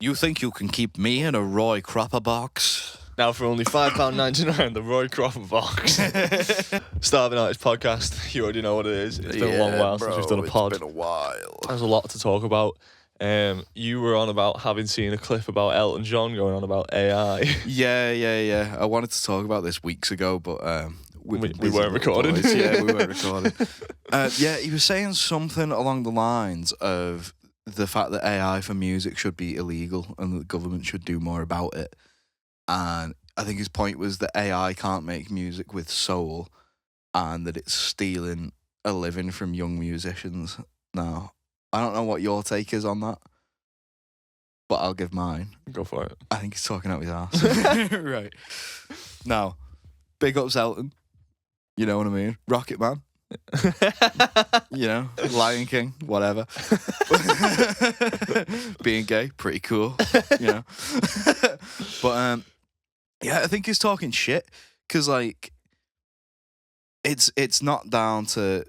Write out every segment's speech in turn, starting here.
You think you can keep me in a Roy Cropper box? Now for only £5.99, the Roy Cropper box. Starving Artist Podcast. You already know what it is. It's been a long while since we've done a pod. It's been a while. There's a lot to talk about. You were on about having seen a clip about Elton John going on about AI. Yeah. I wanted to talk about this weeks ago, but we weren't recording. Yeah, we weren't recording. He was saying something along the lines of the fact that AI for music should be illegal and that the government should do more about it. And I think his point was that AI can't make music with soul and that it's stealing a living from young musicians. Now, I don't know what your take is on that, but I'll give mine. Go for it. I think he's talking out his ass. Right. Now, big ups Elton. You know what I mean? Rocket Man. You know, Lion King, whatever. Being gay, pretty cool. You know. But I think he's talking shit because like it's not down to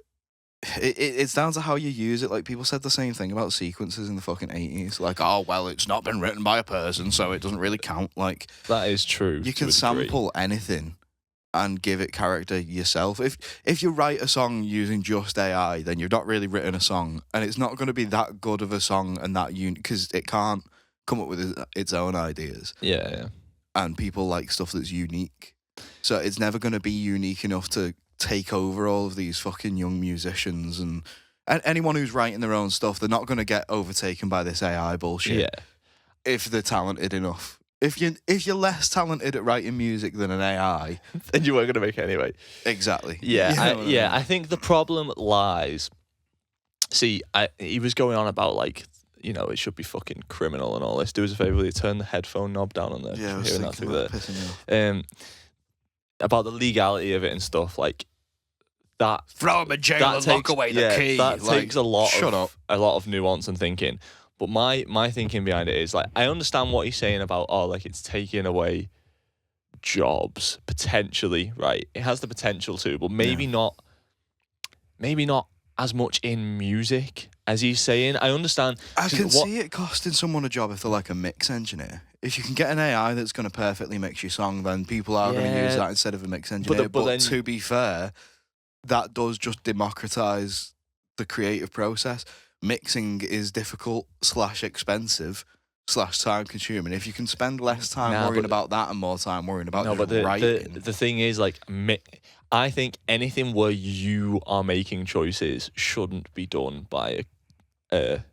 it's down to how you use it. Like people said the same thing about sequences in the fucking 80s. Like, oh well, it's not been written by a person, so it doesn't really count. Like that is true. You can sample anything and give it character yourself. If you write a song using just AI, then you've not really written a song, and it's not going to be that good of a song and that because it can't come up with its own ideas. Yeah. And people like stuff that's unique, so it's never going to be unique enough to take over all of these fucking young musicians and anyone who's writing their own stuff. They're not going to get overtaken by this AI bullshit. Yeah. If they're talented enough. If you're less talented at writing music than an AI, then you weren't going to make it anyway. Exactly. Yeah, I think the problem lies. See, he was going on about like, you know, it should be fucking criminal and all this. Do us a favour, will you turn the headphone knob down on there? Yeah, I was hearing that thinking through about pissing me off. About the legality of it and stuff like that. Throw him in jail and lock away the key. That takes a lot of nuance and thinking. But my thinking behind it is like I understand what he's saying about like it's taking away jobs potentially, right? It has the potential to, but maybe not as much in music as he's saying. I understand. I can see it costing someone a job if they're like a mix engineer. If you can get an AI that's going to perfectly mix your song, then people are going to use that instead of a mix engineer. But then, to be fair, that does just democratize the creative process. Mixing is difficult / expensive / time consuming. If you can spend less time worrying about that and more time worrying about writing. The thing is, like, I think anything where you are making choices shouldn't be done by an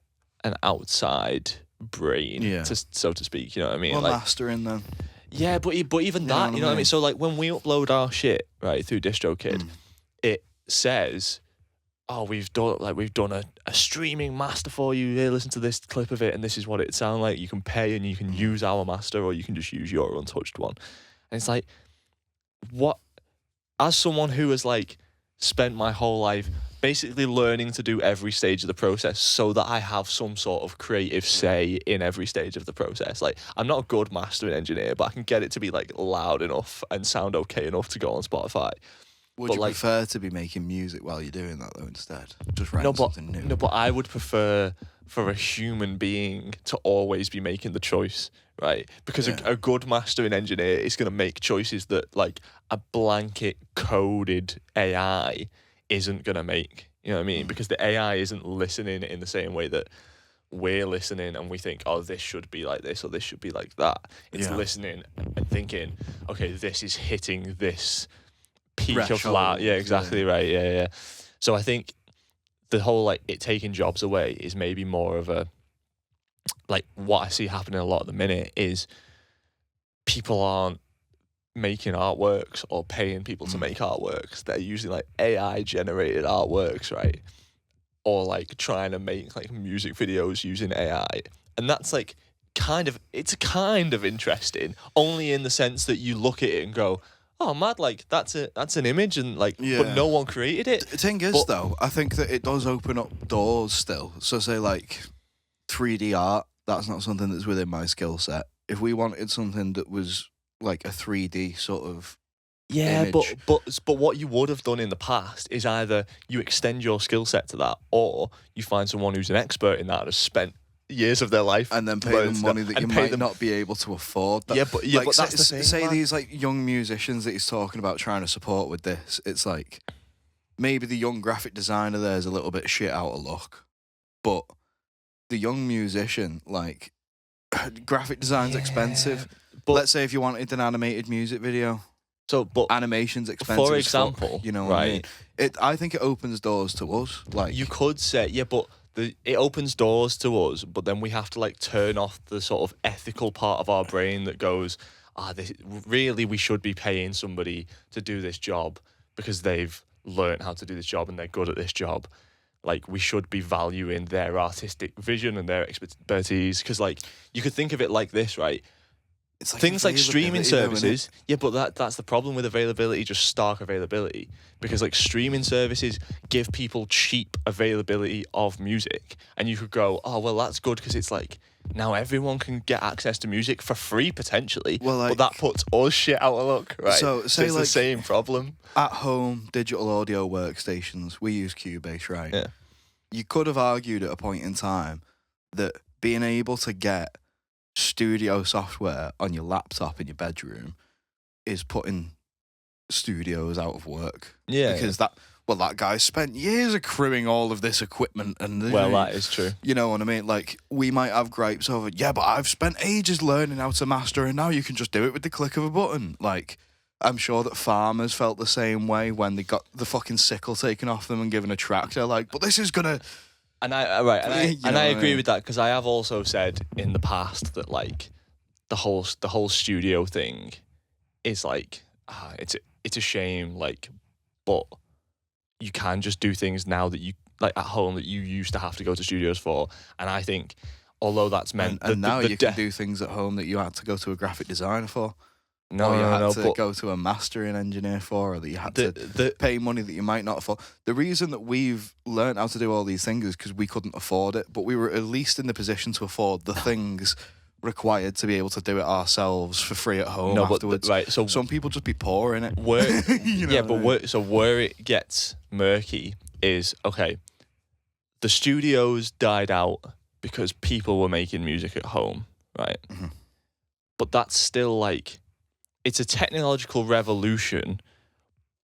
outside brain, so to speak. You know what I mean? Well, like mastering then. Yeah, but even that, you know what I mean? So like when we upload our shit right through DistroKid, it says, oh, we've done a streaming master for you. Here, listen to this clip of it, and this is what it sounds like. You can pay and you can use our master, or you can just use your untouched one. And it's like, what? As someone who has like spent my whole life basically learning to do every stage of the process, so that I have some sort of creative say in every stage of the process. Like, I'm not a good mastering engineer, but I can get it to be like loud enough and sound okay enough to go on Spotify. Would you prefer to be making music while you're doing that, though, instead? Just writing something new? No, but I would prefer for a human being to always be making the choice, right? Because a good mastering engineer is going to make choices that, like, a blanket coded AI isn't going to make. You know what I mean? Because the AI isn't listening in the same way that we're listening and we think, oh, this should be like this or this should be like that. It's listening and thinking, okay, this is hitting this peak of loud. Yeah, exactly right. Yeah. So I think the whole like it taking jobs away is maybe more of a like what I see happening a lot at the minute is people aren't making artworks or paying people to make artworks. They're using like AI generated artworks, right? Or like trying to make like music videos using AI. And that's like it's kind of interesting, only in the sense that you look at it and go, oh, mad, like, that's an image, and, like, but no one created it. The thing is, though, I think that it does open up doors still. So, say, like, 3D art, that's not something that's within my skill set. If we wanted something that was, like, a 3D sort of image. but what you would have done in the past is either you extend your skill set to that, or you find someone who's an expert in that and has spent years of their life and then pay learn them money that you and pay might them. not be able to afford. Yeah, but that's the thing. Say man. these like young musicians that he's talking about trying to support with this. It's like maybe the young graphic designer there is a little bit shit out of luck, but the young musician, like, graphic design's expensive. But let's say if you wanted an animated music video, but animation's expensive. for as fuck, example, you know what I mean? I think it opens doors to us. Like, you could say, yeah, but it opens doors to us, but then we have to like turn off the sort of ethical part of our brain that goes, really we should be paying somebody to do this job because they've learned how to do this job and they're good at this job. Like, we should be valuing their artistic vision and their expertise, because like you could think of it like this, right? it's like Things like streaming availability, though, innit? services, yeah, but that's the problem with availability, just stark availability. Because like streaming services give people cheap availability of music, and you could go, oh well, that's good because it's like now everyone can get access to music for free potentially. Well, like, but that puts us shit out of luck, right? So, say it's like, the same problem. At home digital audio workstations, we use Cubase, right? Yeah. You could have argued at a point in time that being able to get studio software on your laptop in your bedroom is putting studios out of work. Yeah. Because that guy spent years accruing all of this equipment and Well, that is true. you know what I mean? Like, we might have gripes over, yeah, but I've spent ages learning how to master and now you can just do it with the click of a button. Like, I'm sure that farmers felt the same way when they got the fucking sickle taken off them and given a tractor. Like, but this is gonna. And I You know what I agree mean? with that, because I have also said in the past that like the whole studio thing is like it's a shame, like, but you can just do things now that you like at home that you used to have to go to studios for. And I think although that's meant And now you can do things at home that you had to go to a graphic designer for. no, or you had no, to but go to a mastering engineer for, or that you had to the pay money that you might not afford. The reason that we've learned how to do all these things is because we couldn't afford it, but we were at least in the position to afford the things required to be able to do it ourselves for free at home afterwards. right, so Some people just be poor in it. where You know yeah, what but I mean? where it gets murky is, okay, the studios died out because people were making music at home, right? Mhm. But that's still like, it's a technological revolution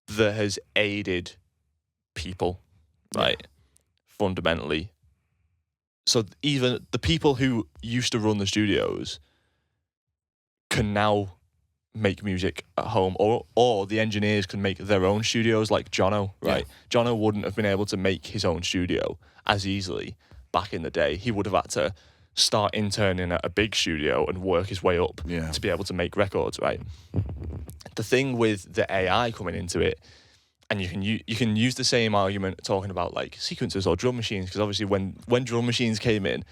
that has aided people, right? Fundamentally. So even the people who used to run the studios can now make music at home, or the engineers can make their own studios, like Jono, right? Jono wouldn't have been able to make his own studio as easily back in the day. He would have had to start interning at a big studio and work his way up Yeah. to be able to make records, right? The thing with the AI coming into it, and you can use the same argument talking about like sequencers or drum machines, because obviously when drum machines came in,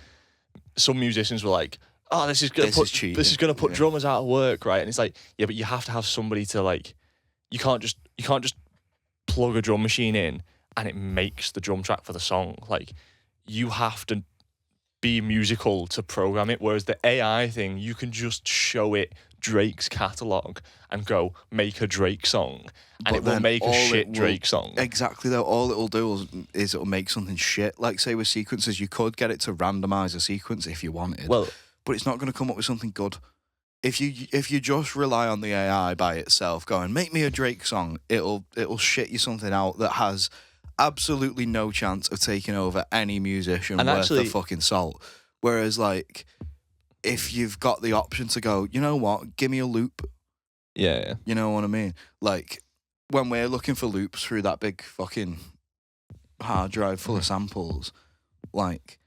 some musicians were like, oh, this is gonna put drummers out of work, right? And it's like, yeah, but you have to have somebody to like, you can't just plug a drum machine in and it makes the drum track for the song. Like, you have to be musical to program it, whereas the AI thing, you can just show it Drake's catalog and go, make a Drake song, and But it will then make a all shit it will- Drake song. Exactly, though. All it'll do is it'll make something shit. Like, say with sequences, you could get it to randomize a sequence if you wanted. Well, but it's not going to come up with something good. If you just rely on the AI by itself, going make me a Drake song, it'll shit you something out that has absolutely no chance of taking over any musician And worth actually- the fucking salt. Whereas, like, if you've got the option to go, you know what, give me a loop. yeah. You know what I mean? Like, when we're looking for loops through that big fucking hard drive full of samples, like,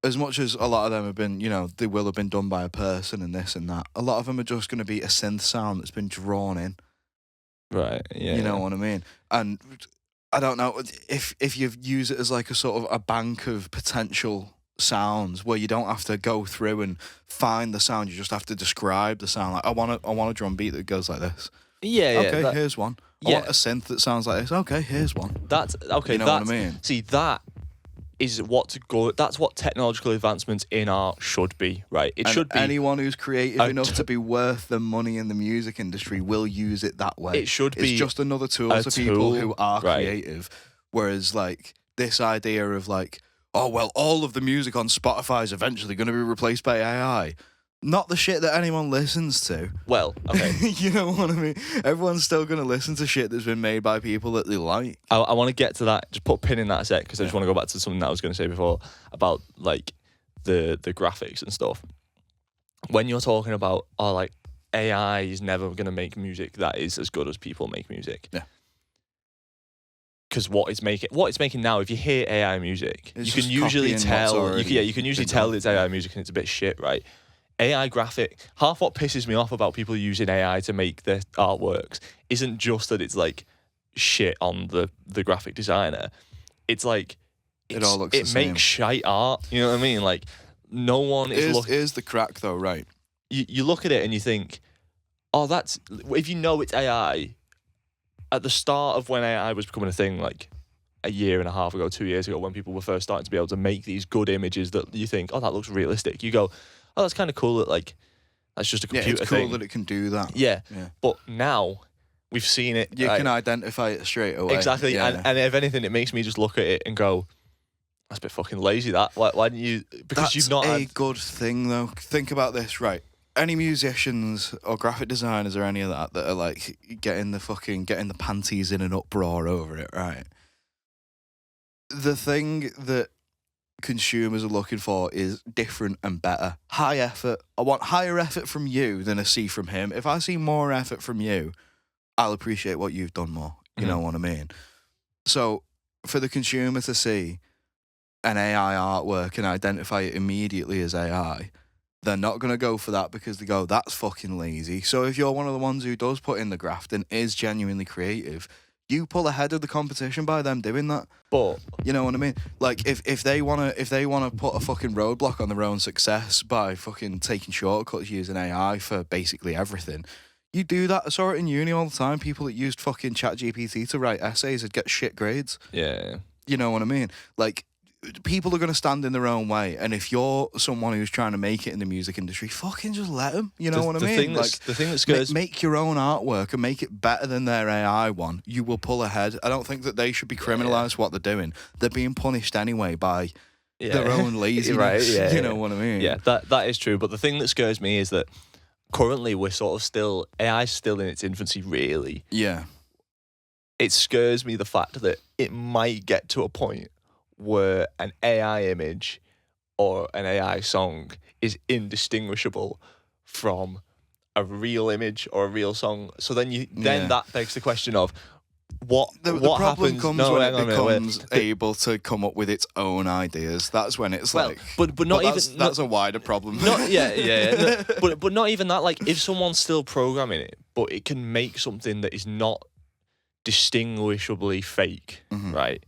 as much as a lot of them have been, you know, they will have been done by a person and this and that, a lot of them are just going to be a synth sound that's been drawn in. Right, yeah. You know what I mean? And I don't know, if you use it as like a sort of a bank of potential sounds where you don't have to go through and find the sound, you just have to describe the sound. Like, I want a drum beat that goes like this. Yeah, Okay, here's one. I yeah. want a synth that sounds like this. Okay, here's one. That's okay. You know what I mean? See, that is that's what technological advancements in art should be, right? It And should be. anyone who's creative a enough to be worth the money in the music industry will use it that way. It should It's be just another tool a to people tool, who are right. creative. Whereas, like, this idea of like, oh, well, all of the music on Spotify is eventually going to be replaced by AI. Not the shit that anyone listens to. Well, okay. You know what I mean? Everyone's still going to listen to shit that's been made by people that they like. I want to get to that. Just put a pin in that a sec, because I just want to go back to something that I was going to say before about like the graphics and stuff. When you're talking about, like AI is never going to make music that is as good as people make music. Yeah. Because what it's making now, if you hear AI music, It's you can just usually copying tell. what's You can usually been tell done. it's AI music and it's a bit shit, right? AI graphic. Half what pisses me off about people using AI to make their artworks isn't just that it's like shit on the graphic designer. It's like It all looks it the same. makes shite art. You know what I mean? Like no one is looking. Here's the crack, though, right? You look at it and you think, oh, that's if you know it's AI. At the start of when AI was becoming a thing, like a year and a half ago, 2 years ago, when people were first starting to be able to make these good images that you think, oh, that looks realistic. You go, oh, that's kind of cool that like that's just a computer Yeah, it's cool thing. that it can do that. Yeah. Yeah. But now we've seen it. You like, can identify it straight away. exactly, Yeah. and if anything, it makes me just look at it and go, that's a bit fucking lazy. That why didn't you? Because That's you've not a had. good thing, though. Think about this, right? Any musicians or graphic designers or any of that are like getting the panties in an uproar over it, right? The thing that consumers are looking for is different and better. High effort. I want higher effort from you than I see from him. If I see more effort from you, I'll appreciate what you've done more. You know what I mean? So for the consumer to see an AI artwork and identify it immediately as AI, they're not going to go for that because they go, that's fucking lazy. So if you're one of the ones who does put in the graft and is genuinely creative, you pull ahead of the competition by them doing that. But You know what I mean? Like if they wanna put a fucking roadblock on their own success by fucking taking shortcuts using AI for basically everything, you do that. I saw it in uni all the time. People that used fucking ChatGPT to write essays would get shit grades. yeah. You know what I mean? Like, people are going to stand in their own way, and if you're someone who's trying to make it in the music industry, fucking just let them. You know what I mean? The thing that scares Make your own artwork and make it better than their AI one. You will pull ahead. I don't think that they should be criminalised for what they're doing. They're being punished anyway by their own laziness. Right, yeah, you know what I mean? Yeah, that is true. But the thing that scares me is that currently we're sort of still AI's still in its infancy. Really, Yeah. it scares me the fact that it might get to a point where an AI image or an AI song is indistinguishable from a real image or a real song. So then that begs the question of what The what problem happens comes no, when hang it on a minute, wait. becomes able to come up with its own ideas. That's when it's Well, like... but not that's, even that's a wider problem. not yeah. No, but not even that. Like if someone's still programming it, but it can make something that is not distinguishably fake, right?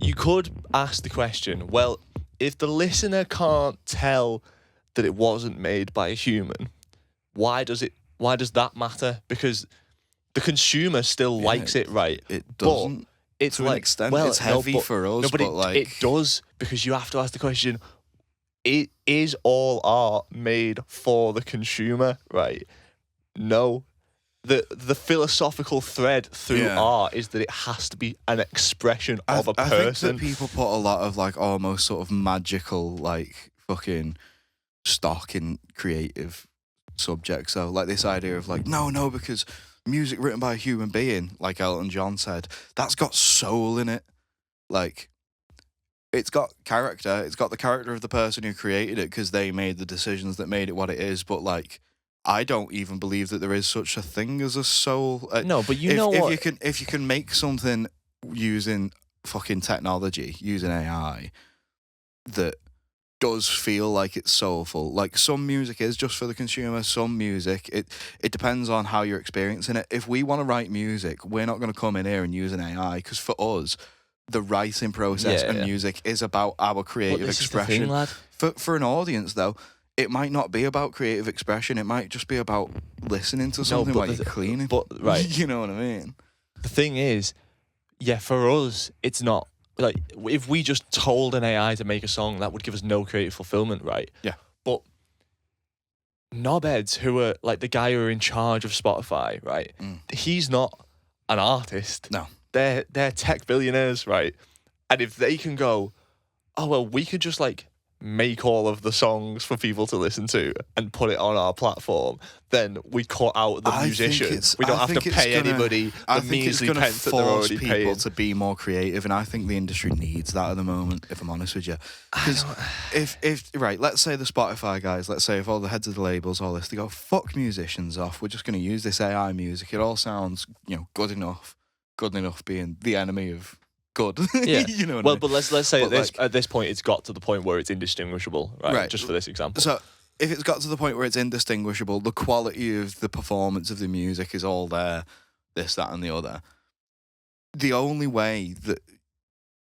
You could ask the question, well, if the listener can't tell that it wasn't made by a human, why does that matter? Because the consumer still likes it, right? It doesn't. But it's to like, an extent, well, it's heavy for us, but but like... it does, because you have to ask the question, is all art made for the consumer, right? No. The philosophical thread through art is that it has to be an expression of a person. I think that people put a lot of like almost sort of magical like fucking stock in creative subjects. So like this idea of like no because music written by a human being, like Elton John said, that's got soul in it. Like it's got character. It's got the character of the person who created it because they made the decisions that made it what it is. But like, I don't even believe that there is such a thing as a soul. No, but if you can make something using fucking technology, using AI, that does feel like it's soulful. Like some music is just for the consumer. Some music, it depends on how you're experiencing it. If we want to write music, we're not going to come in here and use an AI because for us, the writing process and music is about our creative expression. Is the thing, lad. For an audience, though, it might not be about creative expression. It might just be about listening to something while you're cleaning. But right, you know what I mean. The thing is, for us, it's not like if we just told an AI to make a song, that would give us no creative fulfillment, right? Yeah. But knobheads who are like the guy who are in charge of Spotify, right? He's not an artist. No. They're tech billionaires, right? And if they can go, oh, well, we could just like make all of the songs for people to listen to and put it on our platform, then we cut out the musicians. We don't have to pay anybody the measly pence that they're already paying. People to be more creative, and I think the industry needs that at the moment, if I'm honest with you. Because if right, let's say the Spotify guys, let's say if all the heads of the labels, all this, they go, fuck musicians off, we're just going to use this AI music. It all sounds, good enough. Good enough being the enemy of good. Yeah. You know what well, I mean? but let's say at this point it's got to the point where it's indistinguishable, right? Just for this example. So if it's got to the point where it's indistinguishable, the quality of the performance of the music is all there, this, that, and the other. The only way that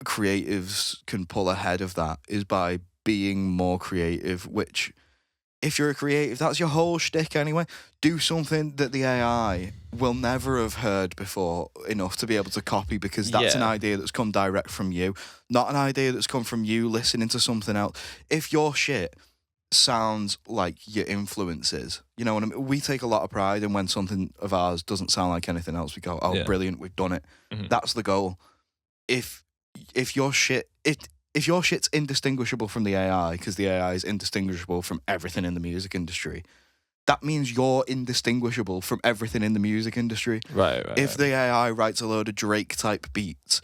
creatives can pull ahead of that is by being more creative, which, if you're a creative, that's your whole shtick anyway. Do something that the AI will never have heard before enough to be able to copy, because that's an idea that's come direct from you, not an idea that's come from you listening to something else. If your shit sounds like your influences, you know what I mean? We take a lot of pride in when something of ours doesn't sound like anything else. We go, oh, brilliant, we've done it. Mm-hmm. That's the goal. If your shit's indistinguishable from the AI, because the AI is indistinguishable from everything in the music industry, that means you're indistinguishable from everything in the music industry. Right. If the AI writes a load of Drake-type beats,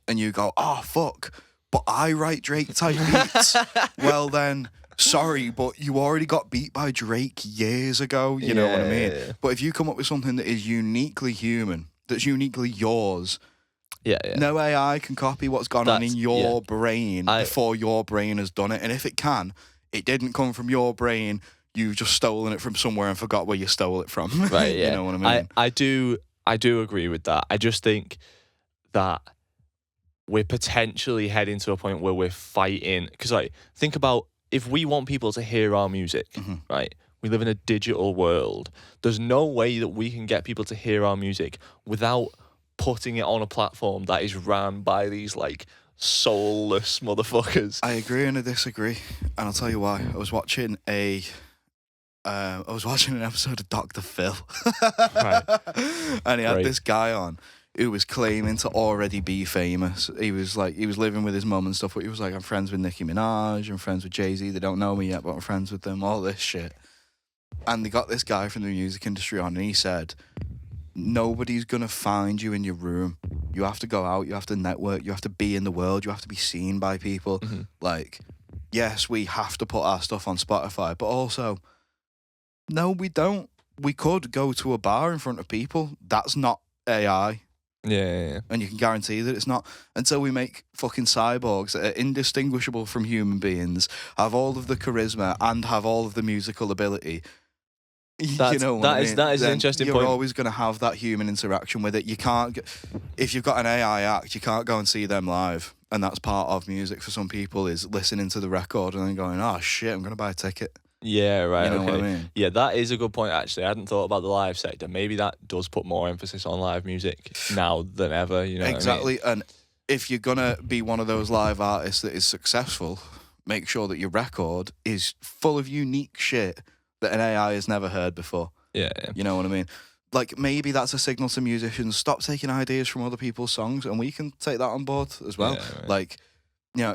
and you go, oh, fuck, but I write Drake-type beats, well then, sorry, but you already got beat by Drake years ago, you know what I mean? Yeah. But if you come up with something that is uniquely human, that's uniquely yours, no AI can copy what's gone on in your brain before your brain has done it. And if it can, it didn't come from your brain. You've just stolen it from somewhere and forgot where you stole it from. Right, yeah. You know what I mean? I do agree with that. I just think that we're potentially heading to a point where we're fighting. Because, think about, if we want people to hear our music, right? We live in a digital world. There's no way that we can get people to hear our music without putting it on a platform that is ran by these soulless motherfuckers. I agree and I disagree, and I'll tell you why. I was watching an episode of Dr. Phil, right. And he had this guy on who was claiming to already be famous. He was living with his mum and stuff, but he was like, I'm friends with Nicki Minaj, I'm friends with Jay-Z, they don't know me yet, but I'm friends with them, all this shit. And they got this guy from the music industry on, and he said, nobody's going to find you in your room. You have to go out, you have to network, you have to be in the world, you have to be seen by people. Mm-hmm. Yes, we have to put our stuff on Spotify, but also, no, we don't. We could go to a bar in front of people. That's not AI. Yeah. And you can guarantee that it's not, until we make fucking cyborgs that are indistinguishable from human beings, have all of the charisma and have all of the musical ability. That is an interesting point. You're always going to have that human interaction with it. You can't, if you've got an AI act, you can't go and see them live. And that's part of music for some people, is listening to the record and then going, oh shit, I'm going to buy a ticket. Yeah, right. You know what I mean? Yeah, that is a good point, actually. I hadn't thought about the live sector. Maybe that does put more emphasis on live music now than ever. You know exactly. What I mean? And if you're going to be one of those live artists that is successful, make sure that your record is full of unique shit that an AI has never heard before. Yeah. You know what I mean? Maybe that's a signal to musicians, stop taking ideas from other people's songs, and we can take that on board as well. Yeah, right.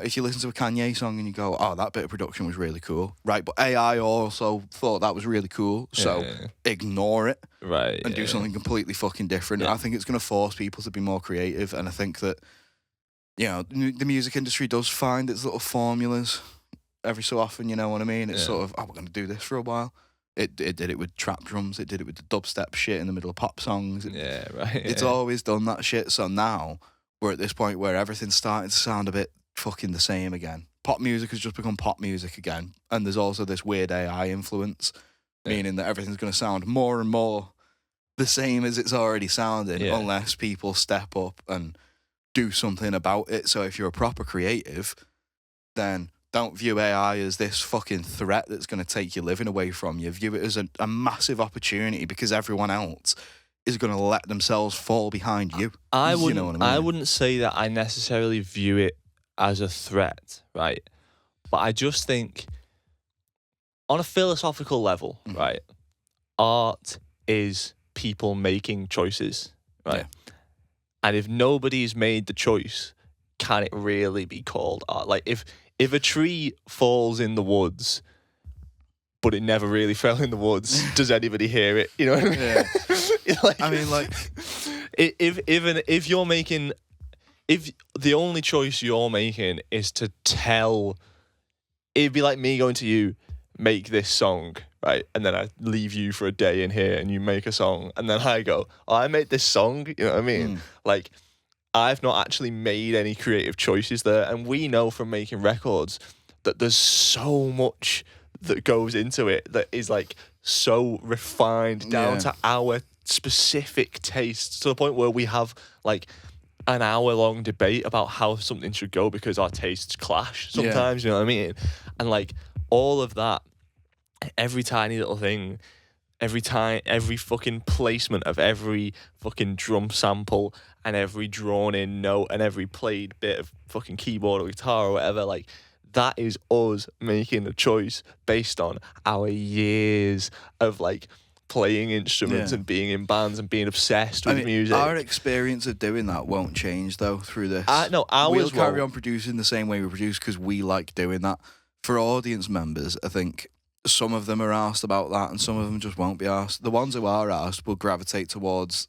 If you listen to a Kanye song and you go, oh, that bit of production was really cool, right? But AI also thought that was really cool, so ignore it, right? And do something completely fucking different. Yeah. I think it's going to force people to be more creative, and I think that, the music industry does find its little formulas every so often, you know what I mean? It's sort of, we're going to do this for a while. It did it with trap drums, it did it with the dubstep shit in the middle of pop songs. It's always done that shit, so now we're at this point where everything's starting to sound a bit fucking the same again. Pop music has just become pop music again, and there's also this weird AI influence, meaning that everything's going to sound more and more the same as it's already sounding, unless people step up and do something about it. So if you're a proper creative, then don't view AI as this fucking threat that's going to take your living away from you. View it as a massive opportunity, because everyone else is going to let themselves fall behind you. I wouldn't, you know what I mean? I wouldn't say that I necessarily view it as a threat, right? But I just think, on a philosophical level, right, art is people making choices, right? Yeah. And if nobody's made the choice, can it really be called art? if a tree falls in the woods, but it never really fell in the woods, does anybody hear it? You know what I mean? Yeah. Like, I mean, like, if you're making, if the only choice you're making is to tell, it'd be like me going to you, make this song, right? And then I leave you for a day in here and you make a song. And then I go, oh, I made this song. You know what I mean? Like, I've not actually made any creative choices there. And we know from making records that there's so much that goes into it that is like so refined down to our specific tastes, to the point where we have like an hour-long debate about how something should go because our tastes clash sometimes, you know what I mean? And like all of that, every tiny little thing, every fucking placement of every fucking drum sample and every drawn-in note and every played bit of fucking keyboard or guitar or whatever, like that is us making a choice based on our years of like playing instruments and being in bands and being obsessed with music. Our experience of doing that won't change though through this. No, ours we'll carry on producing the same way we produce because we like doing that. For audience members, I think some of them are asked about that and some of them just won't be asked. The ones who are asked will gravitate towards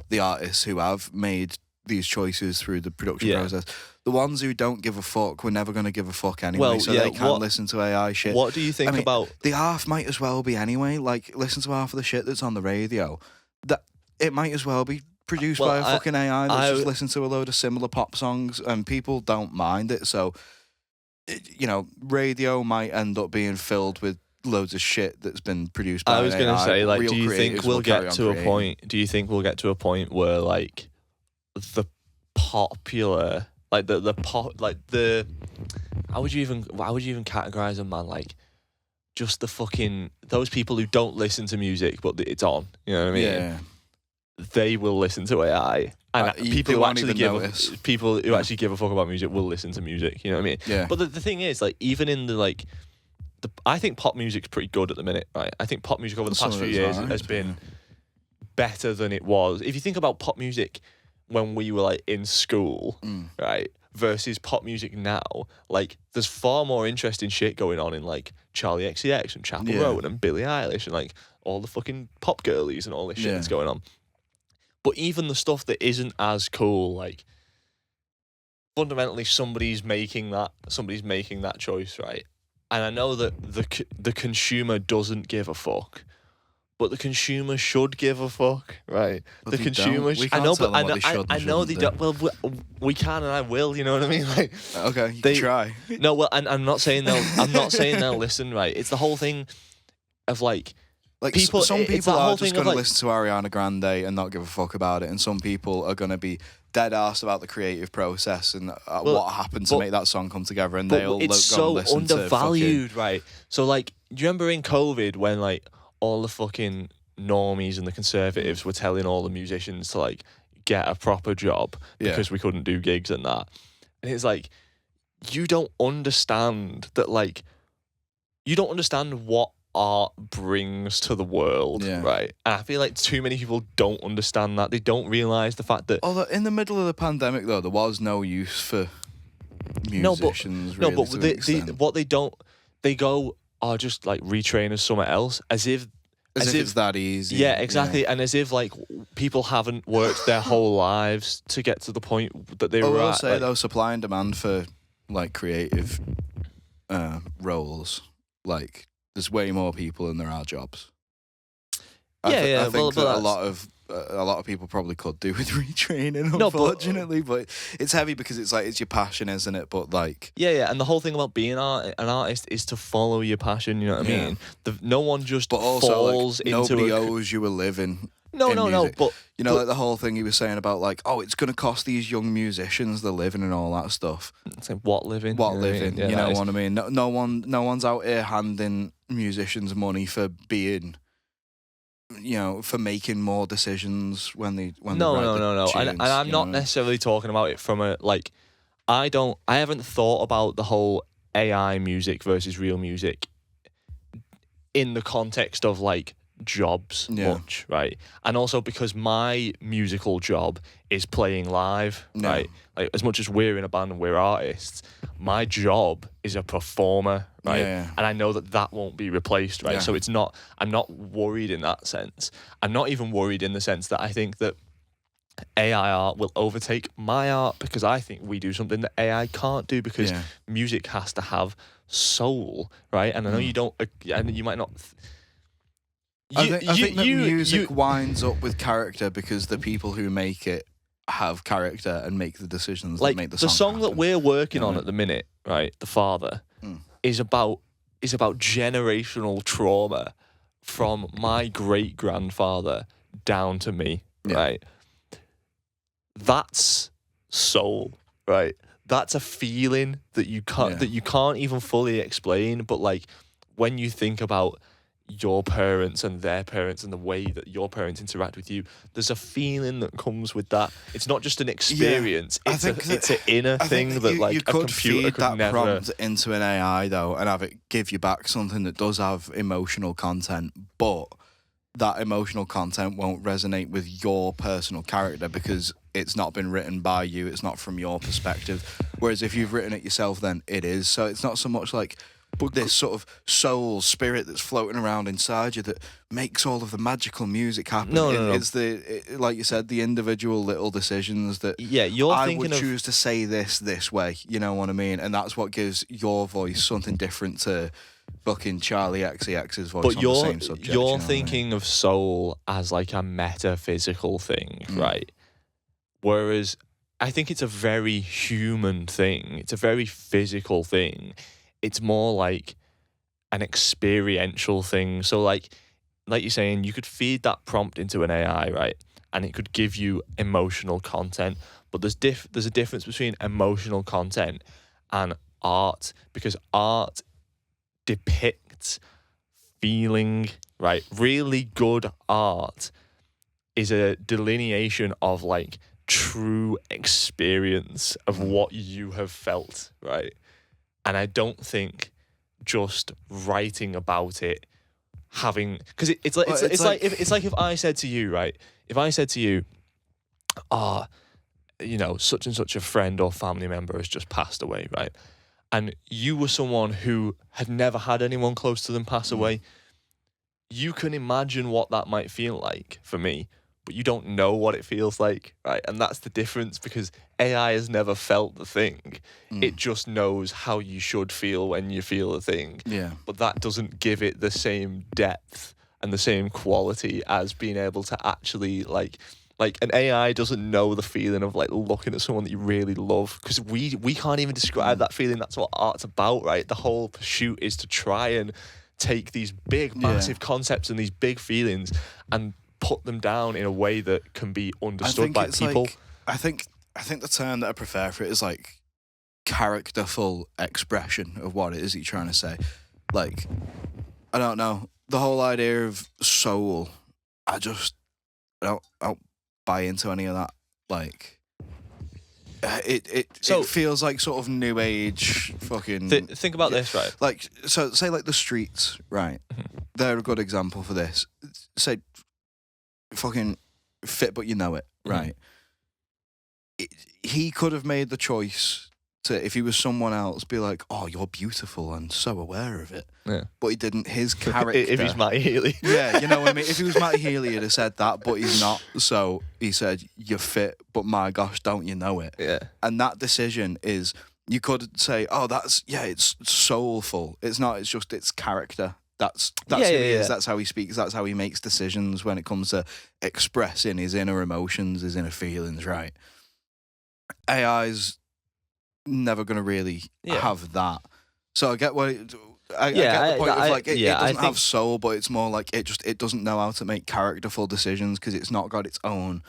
the artists who have made these choices through the production process. The ones who don't give a fuck, we're never going to give a fuck anyway, so they can listen to AI shit. What do you think about... The half might as well be anyway, like, listen to half of the shit that's on the radio. That it might as well be produced by a fucking AI that's just listened to a load of similar pop songs, and people don't mind it, so, you know, radio might end up being filled with loads of shit that's been produced by AI. I was going to say, like, do you think we'll get to a point... Do you think we'll get to a point where, like, the popular... Like the pop, like the, how would you even categorize them, man? Like, just the fucking, those people who don't listen to music but it's on, you know what I mean? Yeah. They will listen to AI, and people who actually give a fuck about music will listen to music. You know what I mean? Yeah. But the thing is, like, even in I think pop music's pretty good at the minute, right? I think pop music over the past few years has been better than it was. If you think about pop music when we were like in school, right, versus pop music now, like there's far more interesting shit going on in like Charlie XCX and Chapel Roan and Billie Eilish and like all the fucking pop girlies and all this shit that's going on. But even the stuff that isn't as cool, like fundamentally somebody's making that choice, right? And I know that the consumer doesn't give a fuck. But the consumer should give a fuck, right? But the consumer. I know, but I know they don't. Well, we can, and I will. You know what I mean? Like, okay, you can try. No, well, and I'm not saying they'll listen, right? It's the whole thing of like people. Some people are just going to listen to Ariana Grande and not give a fuck about it, and some people are going to be dead ass about the creative process and what happened to make that song come together, and they'll go and listen undervalued, to right? So like, do you remember in COVID when like all the fucking normies and the conservatives were telling all the musicians to like get a proper job because we couldn't do gigs and that? And it's like, you don't understand that, like, you don't understand what art brings to the world, right? And I feel like too many people don't understand that. They don't realise the fact that... Although in the middle of the pandemic, though, there was no use for musicians, they go, oh, just like retrain as somewhere else, as if it's that easy. Yeah, exactly. Yeah. And as if like people haven't worked their whole lives to get to the point that they were at. I'll say though, supply and demand for like creative roles, like there's way more people than there are jobs. I think that a lot of people probably could do with retraining, unfortunately, but it's heavy because it's like, it's your passion, isn't it? But like... Yeah, and the whole thing about being an artist is to follow your passion, you know what I mean? No one just falls into... Nobody owes you a living. No, but... You know, like the whole thing he was saying about like, oh, it's going to cost these young musicians the living and all that stuff. It's like, what living? What living, you know what I mean? No one's out here handing musicians money for being... you know, for making more decisions when they no. And I'm not necessarily talking about it from a like, I haven't thought about the whole AI music versus real music in the context of like jobs much, right? And also because my musical job is playing live, right? Like as much as we're in a band and we're artists, my job is a performer, right? And I know that won't be replaced, right? So I'm not worried in that sense. I'm not even worried in the sense that I think that AI art will overtake my art, because I think we do something that AI can't do, because music has to have soul, right? And I know you don't, and you might not. I think that music winds up with character because the people who make it have character and make the decisions that make the song. The song happen. that we're working on at the minute, right? The Father is about generational trauma from my great grandfather down to me, right? That's soul, right? That's a feeling that you can't even fully explain. But like when you think about your parents and their parents and the way that your parents interact with you, there's a feeling that comes with that. It's not just an experience. It's an inner thing that like you a could computer feed could that never. prompt into an AI though, and have it give you back something that does have emotional content, but that emotional content won't resonate with your personal character because it's not been written by you. It's not from your perspective. Whereas if you've written it yourself, then it is. So it's not so much like this sort of soul spirit that's floating around inside you that makes all of the magical music happen. No. It's like you said, the individual little decisions that I would choose to say this way. You know what I mean? And that's what gives your voice something different to fucking Charlie XCX's voice on the same subject. You're thinking of soul as like a metaphysical thing, right? Whereas I think it's a very human thing. It's a very physical thing. It's more like an experiential thing. So like you're saying, you could feed that prompt into an AI, right? And it could give you emotional content. But there's a difference between emotional content and art, because art depicts feeling, right? Really good art is a delineation of like true experience of what you have felt, right? And I don't think just writing about it, because it's like if I said to you, right? If I said to you, such and such a friend or family member has just passed away, right? And you were someone who had never had anyone close to them pass away, you can imagine what that might feel like for me, but you don't know what it feels like, right? And that's the difference, because AI has never felt the thing. It just knows how you should feel when you feel the thing. Yeah. But that doesn't give it the same depth and the same quality as being able to actually like an AI doesn't know the feeling of like looking at someone that you really love, because we can't even describe that feeling. That's what art's about, right? The whole pursuit is to try and take these big, massive concepts and these big feelings and put them down in a way that can be understood by people. I think the term that I prefer for it is like characterful expression of what it is you're trying to say. Like, I don't know, the whole idea of soul, I don't buy into any of that. Like, it feels like sort of new age fucking. Think about this, right? Like, so say like the Streets, right? They're a good example for this. Say, fucking Fit But You Know It, right? He could have made the choice to, if he was someone else, be like, oh, you're beautiful and so aware of it. Yeah. But he didn't. His character. If he's Matty Healy. Yeah, you know what I mean? If he was Matty Healy, he'd have said that, but he's not. So he said, you're fit, but my gosh, don't you know it? Yeah. And that decision is, you could say, oh, it's soulful. It's not, it's character. That's who he is. That's how he speaks. That's how he makes decisions when it comes to expressing his inner emotions, his inner feelings, right? AI's never going to really have that. So I get what I get the point of like it doesn't have soul, but it's more like it doesn't know how to make characterful decisions because it's not got its own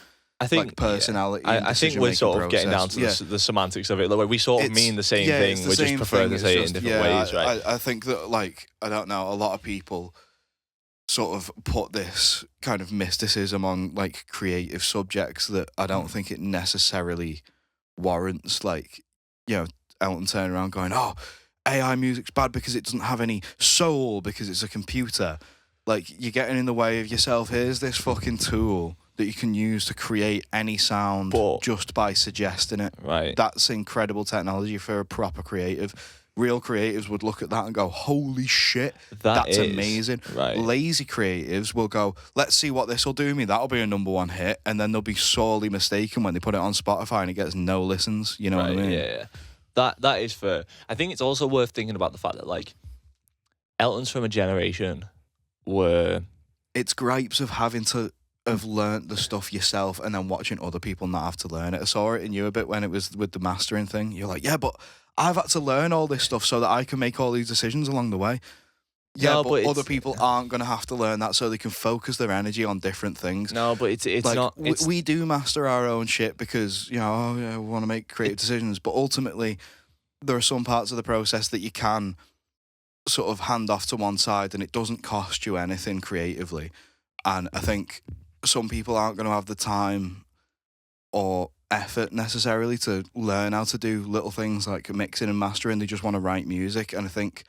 personality. I think we're sort of getting down to the semantics of it. Like, we sort of mean the same thing. We just prefer to say it in different ways, right? I think that, like, I don't know, a lot of people sort of put this kind of mysticism on like creative subjects that I don't think it necessarily warrants. Like, you know, Elton turning around going, oh, AI music's bad because it doesn't have any soul because it's a computer. Like, you're getting in the way of yourself. Here's this fucking tool that you can use to create any sound just by suggesting it. Right. That's incredible technology for a proper creative. Real creatives would look at that and go, holy shit, that's amazing. Right. Lazy creatives will go, let's see what this will do me. That'll be a number one hit. And then they'll be sorely mistaken when they put it on Spotify and it gets no listens. You know what I mean? Yeah. That is fair. I think it's also worth thinking about the fact that, like, Elton's from a generation where... It's gripes of having to have learnt the stuff yourself and then watching other people not have to learn it. I saw it in you a bit when it was with the mastering thing. You're like, yeah, but I've had to learn all this stuff so that I can make all these decisions along the way. Yeah, no, but other people aren't going to have to learn that so they can focus their energy on different things. No, but it's like, not... We do master our own shit because, you know, we want to make creative decisions, but ultimately there are some parts of the process that you can sort of hand off to one side and it doesn't cost you anything creatively. And I think some people aren't going to have the time or effort necessarily to learn how to do little things like mixing and mastering. They just want to write music. And I think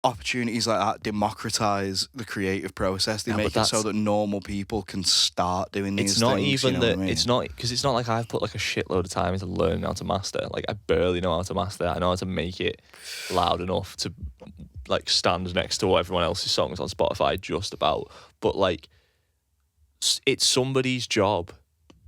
opportunities like that democratize the creative process. They make it so that normal people can start doing these things. It's not even that... I mean? It's not... Because it's not like I've put like a shitload of time into learning how to master. Like, I barely know how to master. I know how to make it loud enough to, like, stand next to everyone else's songs on Spotify just about. But, like, it's somebody's job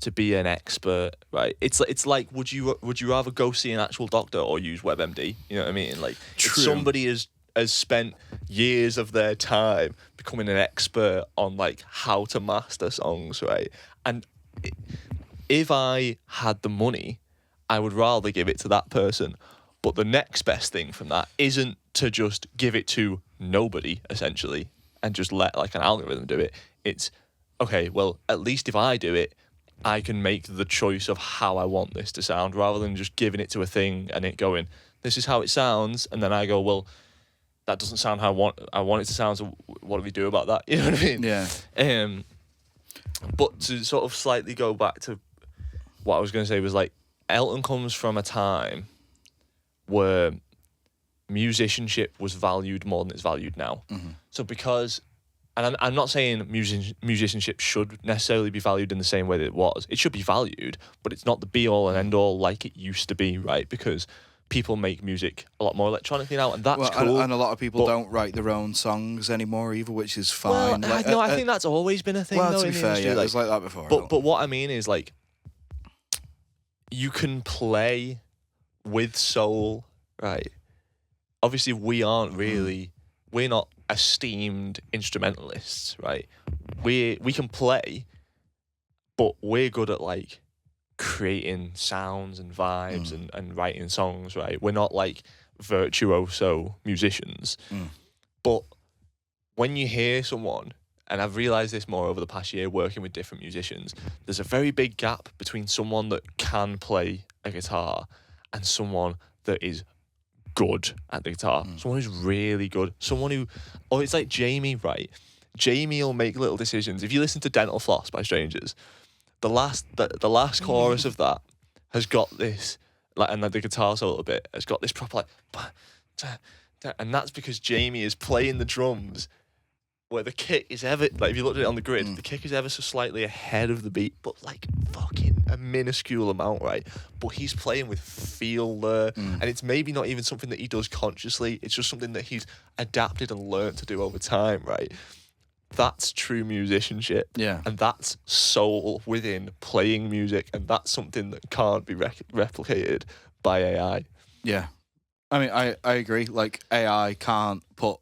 to be an expert, right? It's like, would you rather go see an actual doctor or use WebMD? You know what I mean? Like, if somebody has spent years of their time becoming an expert on, like, how to master songs, right? And if I had the money, I would rather give it to that person. But the next best thing from that isn't to just give it to nobody, essentially, and just let, like, an algorithm do it. It's, okay, well, at least if I do it, I can make the choice of how I want this to sound, rather than just giving it to a thing and it going, this is how it sounds, and then I go, well, that doesn't sound how I want it to sound, so what do we do about that? You know what I mean? Yeah. But to sort of slightly go back to what I was going to say was, like, Elton comes from a time where musicianship was valued more than it's valued now. Mm-hmm. So because... And I'm not saying musicianship should necessarily be valued in the same way that it was. It should be valued, but it's not the be-all and end-all like it used to be, right? Because people make music a lot more electronically now, and that's cool. And a lot of people don't write their own songs anymore either, which is fine. Well, I think that's always been a thing, well, though, to be fair, industry. Yeah, it was like that before. But what I mean is, like, you can play with soul, right? Obviously, we aren't really... We're not esteemed instrumentalists, right? We can play, but we're good at, like, creating sounds and vibes and writing songs, right? We're not, like, virtuoso musicians. But when you hear someone, and I've realised this more over the past year working with different musicians, there's a very big gap between someone that can play a guitar and someone that is good at the guitar. Someone who's really good. Someone who... Oh, it's like Jamie, right? Jamie will make little decisions. If you listen to Dental Floss by Strangers, the last chorus of that has got this, like, and the guitar solo a bit, has got this proper, like... And that's because Jamie is playing the drums where the kick is ever... Like, if you looked at it on the grid, the kick is ever so slightly ahead of the beat, but, like, fucking a minuscule amount, right? But he's playing with feel there, and it's maybe not even something that he does consciously. It's just something that he's adapted and learned to do over time, right? That's true musicianship. Yeah. And that's soul within playing music, and that's something that can't be replicated by AI. Yeah. I mean, I agree. Like, AI can't put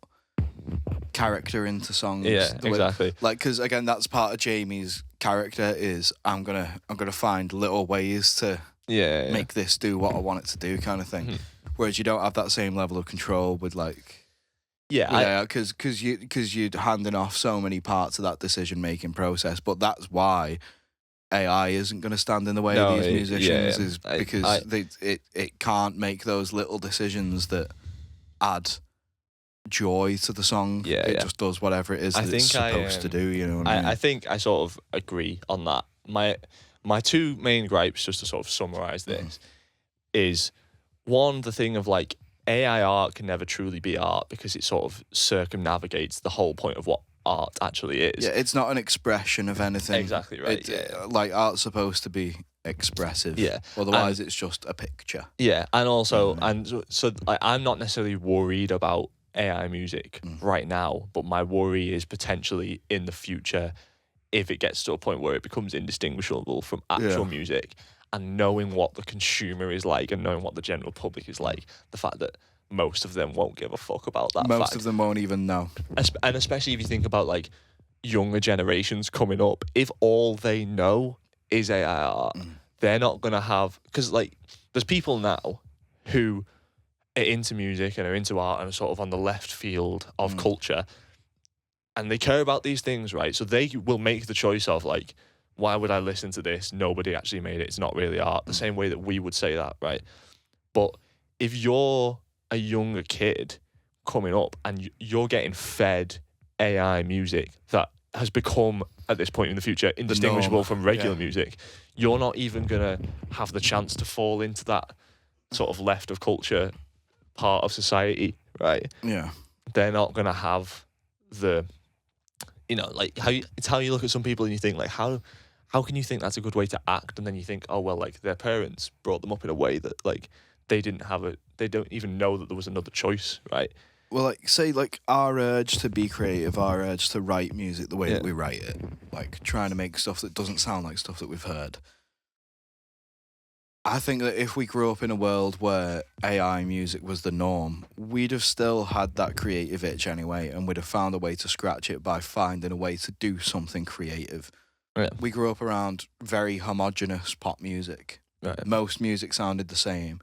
character into songs. Yeah, exactly. Like, because again, that's part of Jamie's character is I'm gonna find little ways to make this do what I want it to do, kind of thing. Whereas you don't have that same level of control with, like, because you're handing off so many parts of that decision making process. But that's why AI isn't going to stand in the way of these musicians, is because it can't make those little decisions that add joy to the song. It just does whatever it is that it's supposed to do. You know what I mean? I think I sort of agree on that. My two main gripes, just to sort of summarize this, is one, the thing of, like, AI art can never truly be art because it sort of circumnavigates the whole point of what art actually is. Yeah, it's not an expression of anything. Exactly right. Like art's supposed to be expressive. Yeah. Otherwise, it's just a picture. Yeah, and also, Yeah. and so like, I'm not necessarily worried about AI music right now, but my worry is potentially in the future if it gets to a point where it becomes indistinguishable from actual music, and knowing what the consumer is like and knowing what the general public is like, the fact that most of them won't give a fuck about that Most fact. of them won't even know. And especially if you think about like younger generations coming up, if all they know is AI art, they're not going to have, because like there's people now who are into music and are into art and are sort of on the left field of culture, and they care about these things, right? So they will make the choice of like, why would I listen to this? Nobody actually made it. It's not really art. The same way that we would say that, right? But if you're a younger kid coming up and you're getting fed AI music that has become, at this point in the future, indistinguishable from regular music, you're not even going to have the chance to fall into that sort of left of culture part of society, right? Yeah. They're not going to have the, you know, like it's how you look at some people and you think like, how can you think that's a good way to act? And then you think, oh, well, like their parents brought them up in a way that like they don't even know that there was another choice, right? Well, like, say, like, our urge to be creative, our urge to write music the way that we write it, like, trying to make stuff that doesn't sound like stuff that we've heard. I think that if we grew up in a world where AI music was the norm, we'd have still had that creative itch anyway, and we'd have found a way to scratch it by finding a way to do something creative. Yeah. We grew up around very homogenous pop music. Right. Most music sounded the same.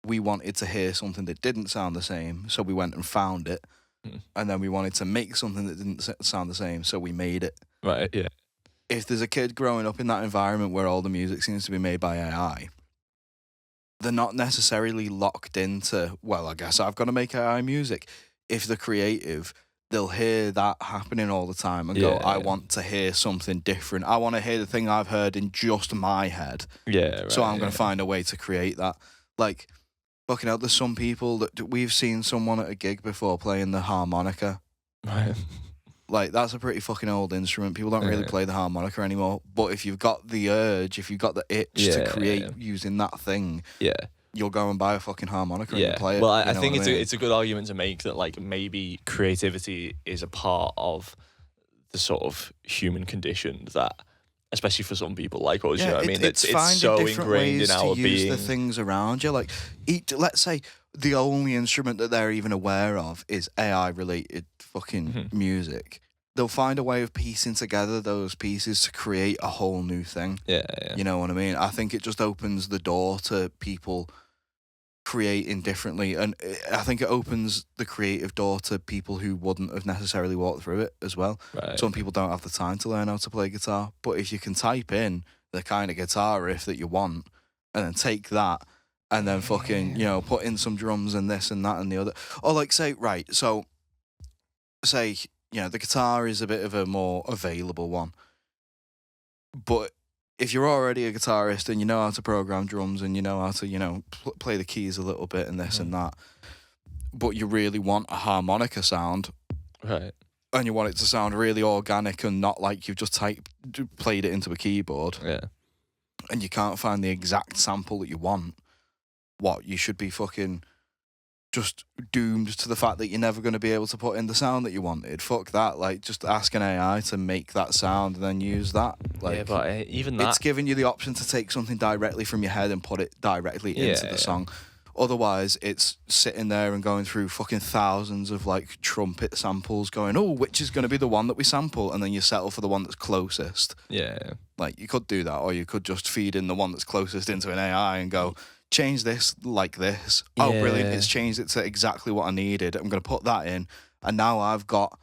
We wanted to hear something that didn't sound the same, so we went and found it. And then we wanted to make something that didn't sound the same, so we made it. Right, yeah. If there's a kid growing up in that environment where all the music seems to be made by AI, they're not necessarily locked into, well, I guess I've got to make AI music. If they're creative, they'll hear that happening all the time and go, I want to hear something different. I want to hear the thing I've heard in just my head. Yeah, right. So I'm going to find a way to create that. Like, fucking hell, there's some people that we've seen someone at a gig before playing the harmonica. Right. Like, that's a pretty fucking old instrument. People don't really play the harmonica anymore. But if you've got the urge, if you've got the itch to create using that thing, you'll go and buy a fucking harmonica and play it. Well, I think it's a good argument to make that, like, maybe creativity is a part of the sort of human condition that, especially for some people like us, you know what I mean? It's so ingrained in our to being. use the things around you. Like, let's say the only instrument that they're even aware of is AI-related fucking music. They'll find a way of piecing together those pieces to create a whole new thing. Yeah. You know what I mean? I think it just opens the door to people creating differently, and I think it opens the creative door to people who wouldn't have necessarily walked through it as well. Right. Some people don't have the time to learn how to play guitar, but if you can type in the kind of guitar riff that you want and then take that and then fucking, you know, put in some drums and this and that and the other, or like say, you know, the guitar is a bit of a more available one, but if you're already a guitarist and you know how to program drums and you know how to, you know, play the keys a little bit and this and that, but you really want a harmonica sound, right, and you want it to sound really organic and not like you've just played it into a keyboard, and you can't find the exact sample that you want, you should be fucking just doomed to the fact that you're never going to be able to put in the sound that you wanted. Fuck that. Like, just ask an AI to make that sound and then use that. Like, but even that, it's giving you the option to take something directly from your head and put it directly into the song. Otherwise, it's sitting there and going through fucking thousands of like trumpet samples going, oh, which is going to be the one that we sample? And then you settle for the one that's closest. Yeah. Like, you could do that, or you could just feed in the one that's closest into an AI and go, change this like this. Oh, brilliant. It's changed it to exactly what I needed. I'm going to put that in. And now I've got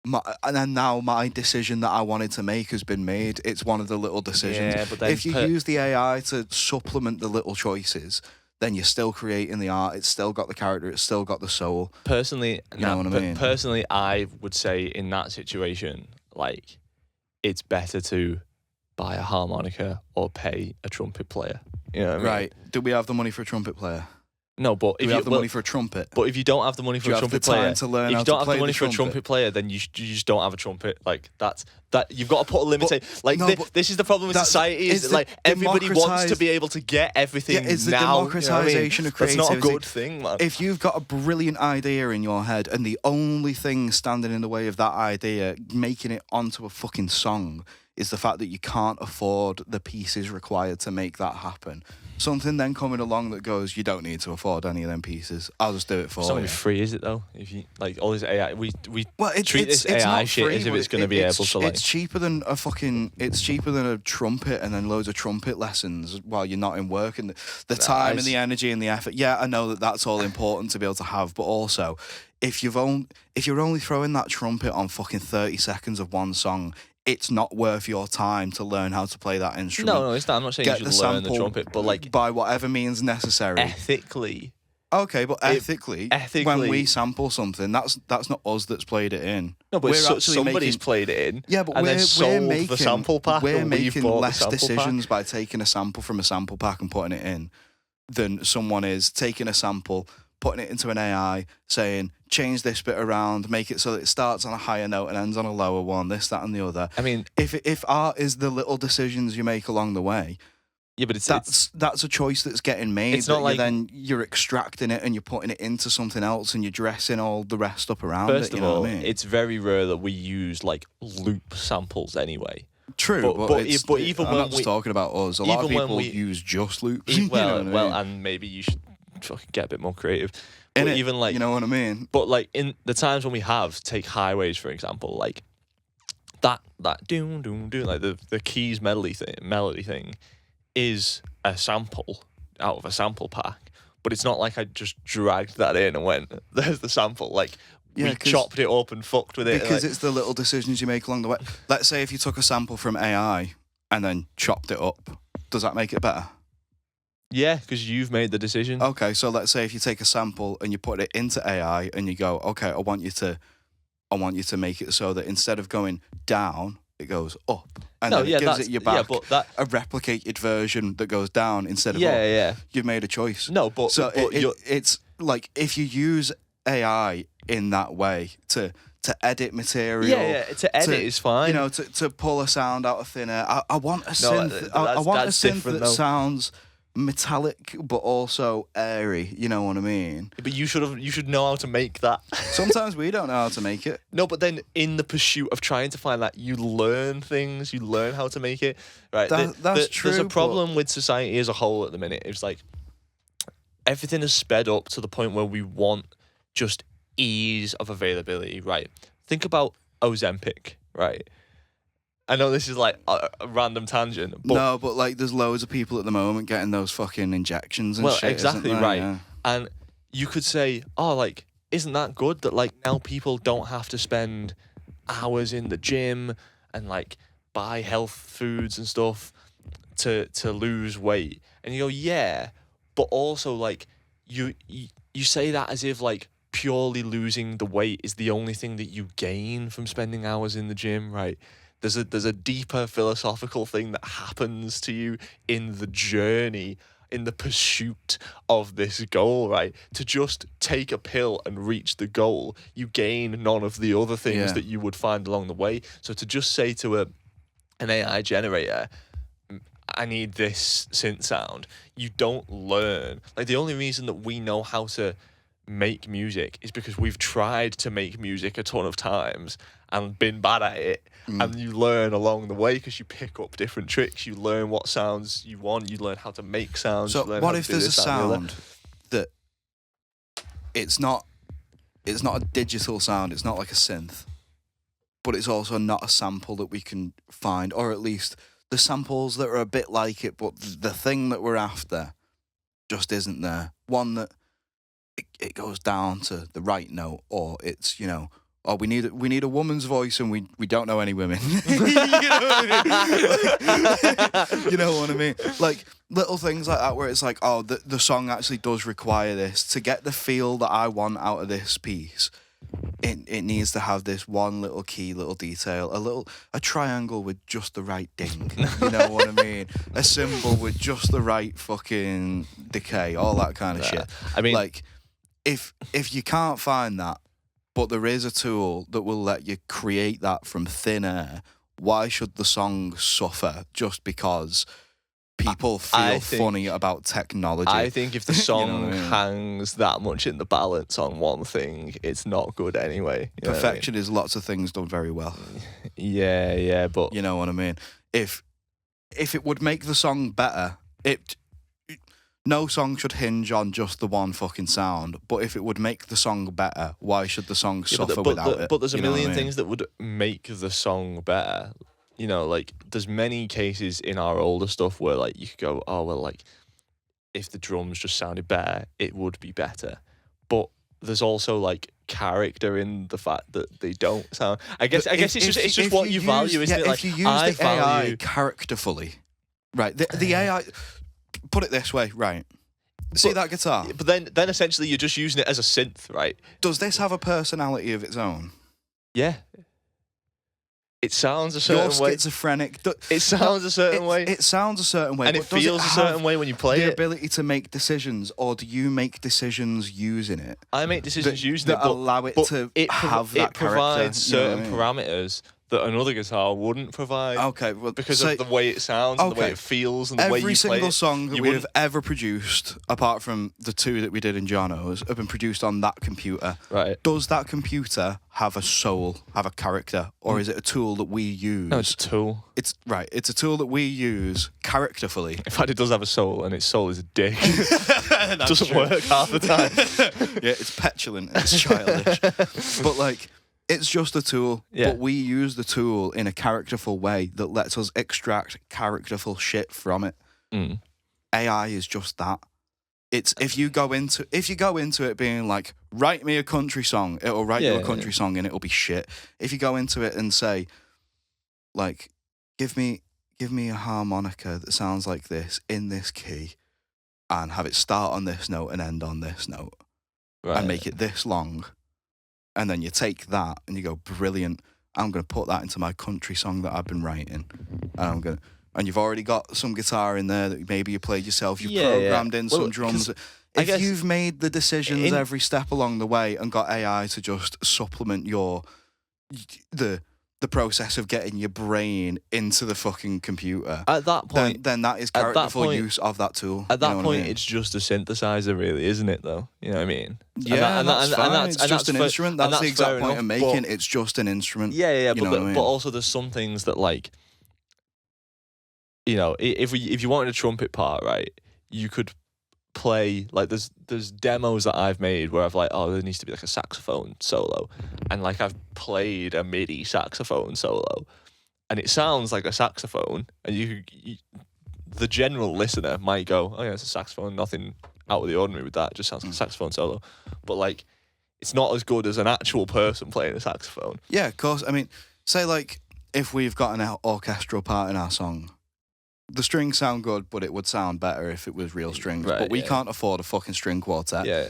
my decision that I wanted to make has been made. It's one of the little decisions. Yeah, but then if you use the AI to supplement the little choices, then you're still creating the art. It's still got the character. It's still got the soul. Personally, you know what I mean? Personally, I would say in that situation, like, it's better to buy a harmonica or pay a trumpet player. You know what I mean? Right. Do we have the money for a trumpet player? No, but Do if we you have the money for a trumpet? But if you don't have the money for Do you a have the trumpet player, time to learn if how you to don't have play the money the for a trumpet? trumpet player, then you just don't have a trumpet. Like that you've got to put a limit. Like no, but this is the problem with that's- society it's is the like everybody wants to democratised- be able to get everything Yeah, it's the now. democratisation of That's not a creativity. good thing, man. If you've got a brilliant idea in your head and the only thing standing in the way of that idea making it onto a fucking song is the fact that you can't afford the pieces required to make that happen. Something then coming along that goes, you don't need to afford any of them pieces. I'll just do it for It's not you. really free, is it though? If you like all this AI, we treat this it's AI not shit free, as if but it's going to be able to like. It's cheaper than it's cheaper than a trumpet and then loads of trumpet lessons while you're not in work and the time and the energy and the effort. Yeah, I know that that's all important to be able to have, but also if you're only throwing that trumpet on fucking 30 seconds of one song, it's not worth your time to learn how to play that instrument. No, it's not. I'm not saying Get you the should learn the sample trumpet, but like by whatever means necessary. ethically. Okay, but ethically, when we ethically- sample something, that's not us that's played it in. No, but We're actually somebody's making- played it in. Yeah, but and then we're sold making the sample pack. we're and we've making bought the less sample decisions pack. by taking a sample from a sample pack and putting it in than someone is taking a sample, putting it into an AI, saying change this bit around, make it so that it starts on a higher note and ends on a lower one, this, that, and the other. I mean, If art is the little decisions you make along the way, yeah, but that's a choice that's getting made. It's not like- you're extracting it and you're putting it into something else and you're dressing all the rest up around first it. You of know all, what I mean? it's very rare that we use like loop samples anyway. True, but it's, even I'm when not just we- talking about us. A lot of even when people we- use just loops. You know Well, what I mean? and maybe you should fucking get a bit more creative. But Innit? even like you know what I mean? But like in the times when we have take highways for example, like that doom doom doom like the keys melody thing is a sample out of a sample pack, but it's not like I just dragged that in and went there's the sample. Like Yeah, we 'cause- chopped it up and fucked with it. Because like, it's the little decisions you make along the way. Let's say if you took a sample from AI and then chopped it up, does that make it better? yeah, because you've made the decision. Okay, so let's say if you take a sample and you put it into AI and you go, okay, I want you to make it so that instead of going down, it goes up, and then it gives it you back a replicated version that goes down instead of up. Yeah. You've made a choice. No, but So but it's like if you use AI in that way to edit material. yeah, to edit is fine. You know, to pull a sound out of thin air. I want a No, synth. I want a that's synth different, that though. sounds metallic but also airy. You know what I mean? But you should know how to make that. Sometimes we don't know how to make it. No, but then in the pursuit of trying to find that, you learn things, you learn how to make it. Right? That's true. There's a but- problem with society as a whole at the minute. It's like everything is sped up to the point where we want just ease of availability. Right? Think about Ozempic. Right? I know this is like a random tangent, but No, but like there's loads of people at the moment getting those fucking injections and well, shit. exactly isn't there? right. Yeah. And you could say, oh, like, isn't that good that like now people don't have to spend hours in the gym and like buy health foods and stuff to lose weight? And you go, yeah, but also like you say that as if like purely losing the weight is the only thing that you gain from spending hours in the gym, right? There's a deeper philosophical thing that happens to you in the journey, in the pursuit of this goal, right? To just take a pill and reach the goal, you gain none of the other things Yeah. that you would find along the way. So to just say to an AI generator, I need this synth sound, you don't learn. Like the only reason that we know how to make music is because we've tried to make music a ton of times and been bad at it. And you learn along the way because you pick up different tricks. You learn what sounds you want. You learn how to make sounds. So you learn what how to if do there's a this, that, and the other. sound that it's not a digital sound, it's not like a synth, but it's also not a sample that we can find, or at least the samples that are a bit like it, but the thing that we're after just isn't there. One that it goes down to the right note, or it's, you know, oh, we need a woman's voice and we don't know any women. You know what I mean? Like little things like that where it's like, oh, the song actually does require this to get the feel that I want out of this piece. it needs to have this one little key, little detail, a triangle with just the right ding. You know what I mean? A symbol with just the right fucking decay, all that kind of shit. I mean, like, if you can't find that, but there is a tool that will let you create that from thin air, why should the song suffer just because people feel funny about technology? I think if the song You know what I mean? hangs that much in the balance on one thing, it's not good anyway. You know what I mean? Perfection is lots of things done very well. Yeah, but You know what I mean? If it would make the song better, no song should hinge on just the one fucking sound. But if it would make the song better, why should the song suffer without it? But there's a You know what I million mean? things that would make the song better. You know, like there's many cases in our older stuff where like you could go, oh well, like if the drums just sounded better, it would be better. But there's also like character in the fact that they don't sound. I guess it's just what you value, isn't it? Like if you use the AI characterfully, right? The AI. Put it this way, right? See that guitar? But then essentially you're just using it as a synth, right? Does this have a personality of its own? Yeah. It sounds a certain You're way. schizophrenic. It sounds a certain way. It sounds a certain way. And but it does feels a have certain way when you play the it. ability to make decisions, or do you make decisions using it? I make decisions using that it, but allow it but to it have that it provides character, you know certain what I mean? parameters that another guitar wouldn't provide. Okay, well, Because of the way it sounds and the way okay. it feels and the way you every play single it. song that you we wouldn't- have ever produced, apart from the two that we did in Jono's, have been produced on that computer. Right. Does that computer have a soul, have a character, or is it a tool that we use? No, it's a tool. It's right. It's a tool that we use characterfully. In fact, it does have a soul, and its soul is a dick. It doesn't work half the time. Yeah, it's petulant, it's childish, but like, it's just a tool. Yeah. But we use the tool in a characterful way that lets us extract characterful shit from it. Mm. AI is just that. It's if you go into it being like, write me a country song, it'll write you a country song and it'll be shit. If you go into it and say, like, give me a harmonica that sounds like this in this key, and have it start on this note and end on this note, and make it this long, and then you take that and you go, brilliant, I'm going to put that into my country song that I've been writing, and you've already got some guitar in there that maybe you played yourself, you've programmed in some drums. If you've made the decisions every step along the way and got AI to just supplement the process of getting your brain into the fucking computer, At that point, then that is characterful use of that tool. At that point, I mean? it's just a synthesizer, really, isn't it? Though, you know what I mean? Yeah, that's fine. It's just an instrument. That's the exact point enough, I'm making. It's just an instrument. Yeah. You know what I mean? But also, there's some things that, like, you know, if you wanted a trumpet part, right, you could play, like, there's demos that I've made where I've like, oh, there needs to be like a saxophone solo, and like I've played a MIDI saxophone solo, and it sounds like a saxophone, and you the general listener might go, oh yeah, it's a saxophone, nothing out of the ordinary with that, it just sounds like a saxophone solo, but like it's not as good as an actual person playing a saxophone. Yeah, of course. I mean, say like if we've got an orchestral part in our song, the strings sound good, but it would sound better if it was real strings. Right, but we can't afford a fucking string quartet. Yeah.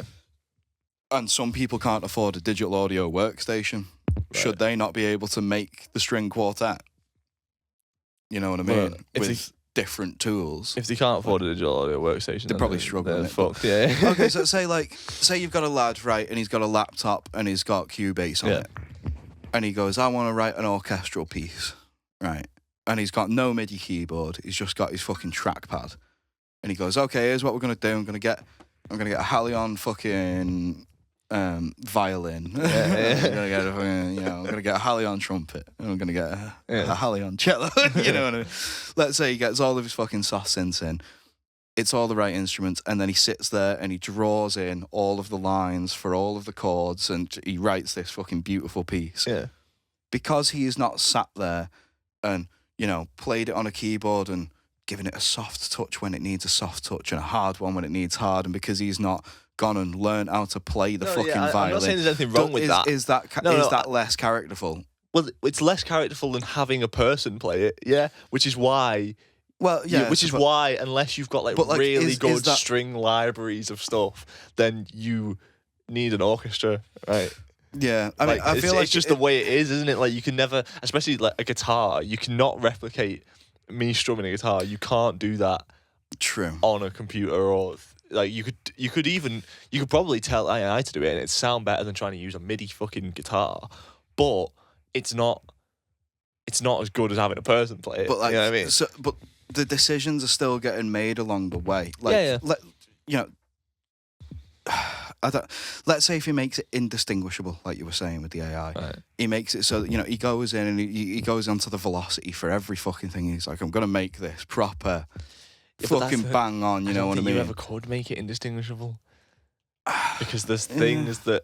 And some people can't afford a digital audio workstation. Right. Should they not be able to make the string quartet? You know what I mean? With different tools. If they can't afford a digital audio workstation, they're probably struggling. They're fucked, yeah. Okay, so say you've got a lad, right, and he's got a laptop and he's got Cubase on it. And he goes, I want to write an orchestral piece, right? And he's got no MIDI keyboard. He's just got his fucking trackpad. And he goes, okay, here's what we're gonna do. I'm gonna get a Halion fucking violin. I'm gonna get a fucking, I'm gonna get a Halion trumpet. And I'm gonna get a Halion cello. You know what I mean? Let's say he gets all of his fucking soft synths in. It's all the right instruments, and then he sits there and he draws in all of the lines for all of the chords, and he writes this fucking beautiful piece. Yeah. Because he is not sat there and, played it on a keyboard and given it a soft touch when it needs a soft touch and a hard one when it needs hard, and because he's not gone and learned how to play the fucking violin. I'm not saying there's anything wrong with that. Is that less characterful? Well, it's less characterful than having a person play it, yeah, which is why... Well, yeah. Which is why, unless you've got really good string libraries of stuff, then you need an orchestra, right? Yeah, I mean, I feel like it's just the way it is, isn't it? Like you can never, especially like a guitar, you cannot replicate me strumming a guitar. You can't do that true. on a computer, or like you could probably tell AI to do it and it'd sound better than trying to use a MIDI fucking guitar, but it's not as good as having a person play it. But like, you know what I mean? but the decisions are still getting made along the way. Like, you know, let's say if he makes it indistinguishable, like you were saying with the AI, Right. he makes it so that, he goes in and he goes onto the velocity for every fucking thing. He's like, I'm gonna make this proper, fucking bang on. You know what I mean? You ever could make it indistinguishable because there's things that.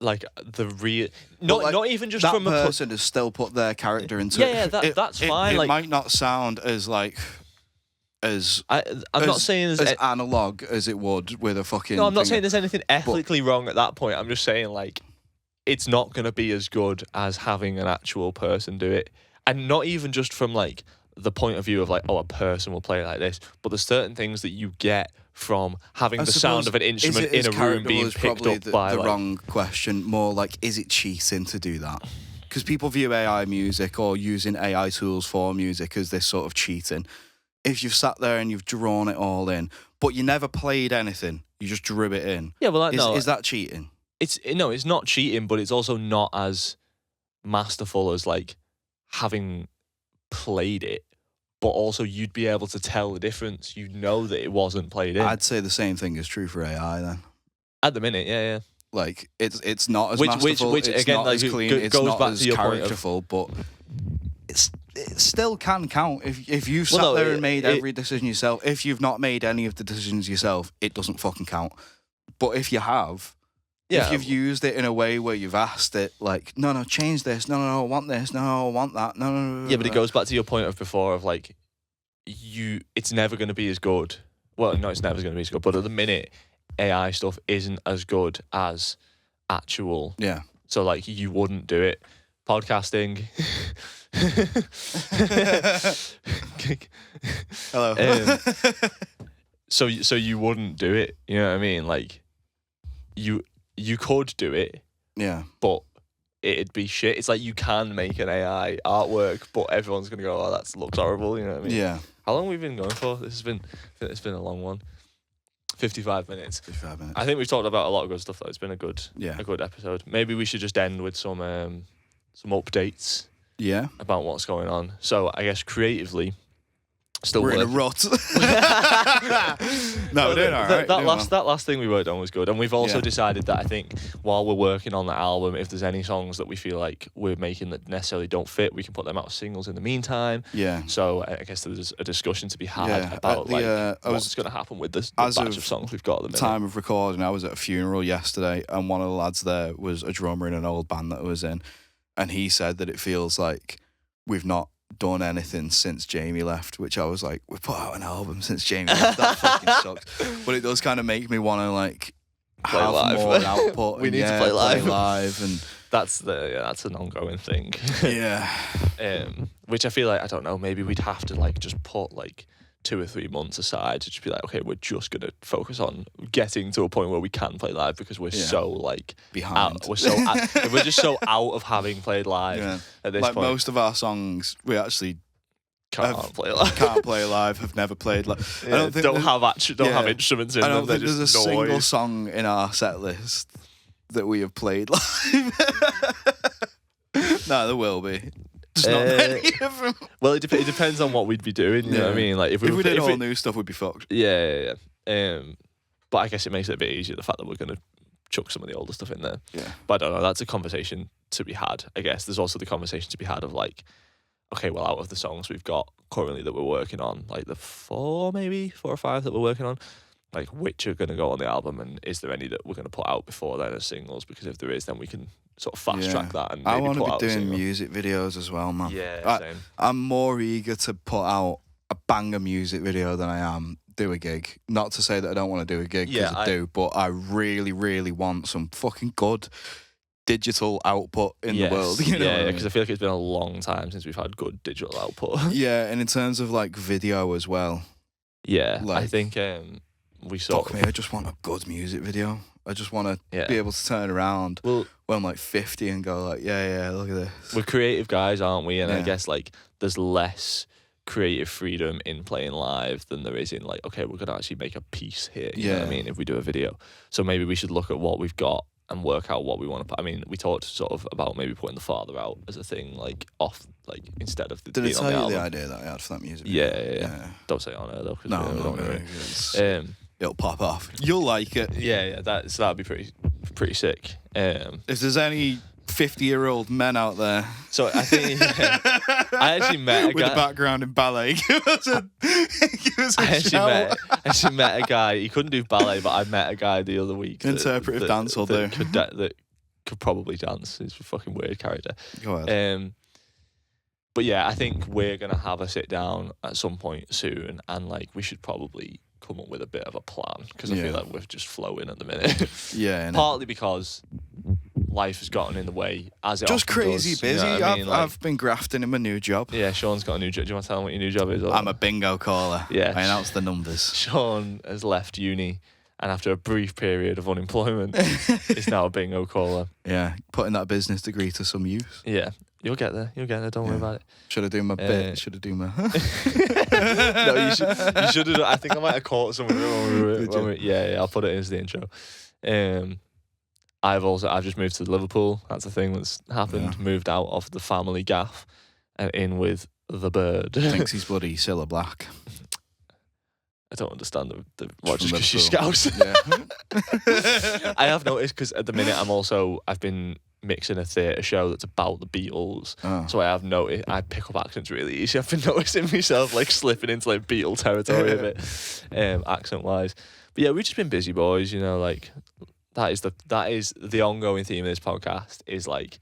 Like the real, not even just that from person has still put their character into it. Yeah, that's fine. It might not sound as like I'm not saying as analog as it would with a fucking. No, I'm not saying there's anything ethically wrong at that point. I'm just saying like it's not going to be as good as having an actual person do it, and not even just from like the point of view of like, oh, a person will play like this, but there's certain things that you get from having the sound of an instrument in a room being picked up by the wrong question. More like, is it cheating to do that? Because people view AI music or using AI tools for music as this sort of cheating. If you've sat there and you've drawn it all in, but you never played anything, you just drew it in. Yeah, well, is that cheating? It's not cheating, but it's also not as masterful as like having played it. But also, you'd be able to tell the difference. You'd know that it wasn't played in. I'd say the same thing is true for AI then. At the minute, yeah. Like it's not as masterful. Which it's again, not like, as clean. It's goes not back as to your characterful, but it still can count. If you've sat there and made every decision yourself. If you've not made any of the decisions yourself, it doesn't fucking count. But if you have. Yeah. If you've used it in a way where you've asked it, like, no, change this. No, I want this. No, I want that. No. Yeah, but it goes back to your point of before of like, it's never going to be as good. Well, no, it's never going to be as good. But at the minute, AI stuff isn't as good as actual. Yeah. So like, you wouldn't do it. Podcasting. Hello. So you wouldn't do it. You know what I mean? Like, you could do it. Yeah. But it'd be shit. It's like you can make an AI artwork, but everyone's gonna go, "Oh, that looks horrible." You know what I mean? Yeah. How long have we been going for? It's been a long one. 55 minutes. 55 minutes. I think we've talked about a lot of good stuff though. It's been a good episode. Maybe we should just end with some updates. Yeah. About what's going on. So I guess creatively, still we're in a rut. No, we're doing all right. That last thing we worked on was good, and we've also decided that I think while we're working on the album, if there's any songs that we feel like we're making that necessarily don't fit, we can put them out as singles in the meantime. Yeah. So I guess there's a discussion to be had about what's going to happen with this batch of songs we've got at the minute. Time of recording, I was at a funeral yesterday, and one of the lads there was a drummer in an old band that I was in, and he said that it feels like we've not done anything since Jamie left, which I was like, we put out an album since Jamie left. That fucking sucks. But it does kind of make me want to like have live. more output. We need to play live, and that's an ongoing thing. Yeah. Which I feel like, I don't know, maybe we'd have to like just put like 2 or 3 months aside to just be like, okay, we're just gonna focus on getting to a point where we can play live because we're so like behind. We're just so out of having played live at this point. Like most of our songs, we actually can't play live. Can't play live. Have never played live. Yeah, I don't think don't have instruments in them. I don't think there's a single noise. song in our set list that we have played live. No, there will be. Just not many of them. Well, it depends on what we'd be doing. You know what I mean? Like if we did all new stuff, we'd be fucked. Yeah. But I guess it makes it a bit easier the fact that we're gonna chuck some of the older stuff in there. Yeah. But I don't know. That's a conversation to be had. I guess there's also the conversation to be had of like, okay, well, out of the songs we've got currently that we're working on, like the 4 or 5 that we're working on, like which are gonna go on the album, and is there any that we're gonna put out before then as singles? Because if there is, then we can sort of fast track that and maybe I want put to out be a doing single. music videos as well, man. Yeah, same. I'm more eager to put out a banger music video than I am do a gig. Not to say that I don't want to do a gig, because I do, but I really, really want some fucking good digital output in the world. You know because I feel like it's been a long time since we've had good digital output. Yeah, and in terms of like video as well. Yeah, like, I think we saw. Fuck me, I just want a good music video. I just want to Yeah. be able to turn around Well, when I'm like 50 and go like, yeah, look at this. we're creative guys, aren't we? And I Yeah. guess like there's less creative freedom in playing live than there is in like, okay, we're gonna actually make a piece here. You know what I mean? If we do a video, so maybe we should look at what we've got and work out what we want to put. I mean, we talked sort of about maybe putting the father out as a thing, like off, like instead of the. Did I being on tell the you the album. idea that I had for that music? Yeah. Don't say it on air though, because we don't know it. It'll pop off. You'll like it. Yeah, that'd be pretty sick. If there's any 50-year-old men out there, So I think I actually met a with guy. a background in ballet, give us a I shout. actually met a guy. He couldn't do ballet, but I met a guy the other week. Interpretive dance will do. That could probably dance. He's a fucking weird character. Go ahead. But yeah, I think we're gonna have a sit down at some point soon, and like we should probably come up with a bit of a plan, because I feel like we're just flowing at the minute. Yeah, Partly because life has gotten in the way, as it just often crazy does, busy. You know what I mean? I've been grafting in my new job. Yeah, Sean's got a new job. Do you want to tell him what your new job is? Or? I'm a bingo caller. Yeah. I announce the numbers. Sean has left uni, and after a brief period of unemployment, is now a bingo caller. Yeah, putting that business degree to some use. Yeah, you'll get there. Don't worry about it. Should I do my bit? Should I do my... No, you should have. I think I might have caught some of it. Yeah, I'll put it as the intro. I've just moved to Liverpool. That's a thing that's happened. Yeah. Moved out of the family gaff and in with the bird. Thinks he's bloody Cilla Black. I don't understand the logic From because she's Liverpool. Scouse. Yeah. I have noticed, because at the minute I've been mixing a theatre show that's about the Beatles. Oh. So I have noticed, I pick up accents really easy. I've been noticing myself like slipping into like Beatle territory a bit, accent wise. But yeah, we've just been busy boys, you know, like that is the ongoing theme of this podcast is like,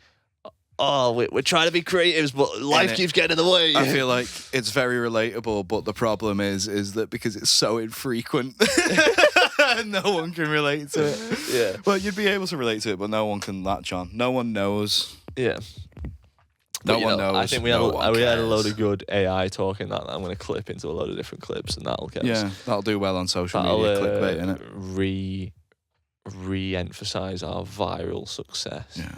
oh, we're trying to be creatives, but life keeps getting in the way. I feel like it's very relatable, but the problem is that because it's so infrequent, no one can relate to it. Yeah. Well, you'd be able to relate to it, but no one can latch on. No one knows. Yeah. No But, one knows. I think we had No one we had a load cares. of good AI talking that I'm going to clip into a load of different clips, and that'll get us. Yeah, that'll do well on social media. Clickbait, innit? Re-emphasize our viral success. Yeah.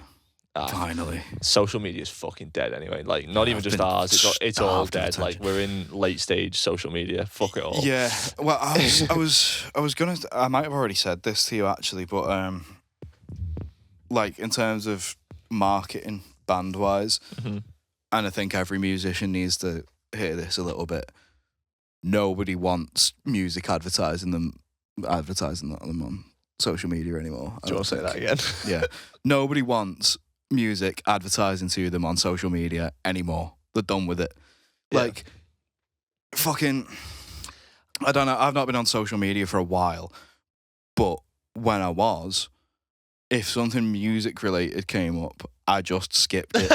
Ah, Finally. social media is fucking dead anyway. Like, not even I've just been ours. It's all starved of dead. Like, attention. we're in late stage social media. Fuck it all. Yeah. Well, I was gonna. I might have already said this to you actually, but like in terms of marketing band wise, Mhm. and I think every musician needs to hear this a little bit. Nobody wants music advertising them on social media anymore. Do you want to say that again? Yeah. Nobody wants music advertising to them on social media anymore. They're done with it. Yeah. Like, fucking, I don't know. I've not been on social media for a while, but when I was, if something music related came up, I just skipped it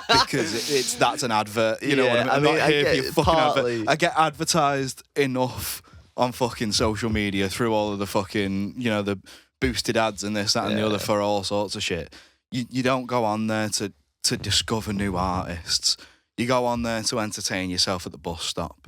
because that's an advert. You know what I mean? I'm not here for your fucking advert. I get advertised enough on fucking social media through all of the fucking, you know, the boosted ads and this, that, and the other for all sorts of shit. You don't go on there to discover new artists. You go on there to entertain yourself at the bus stop.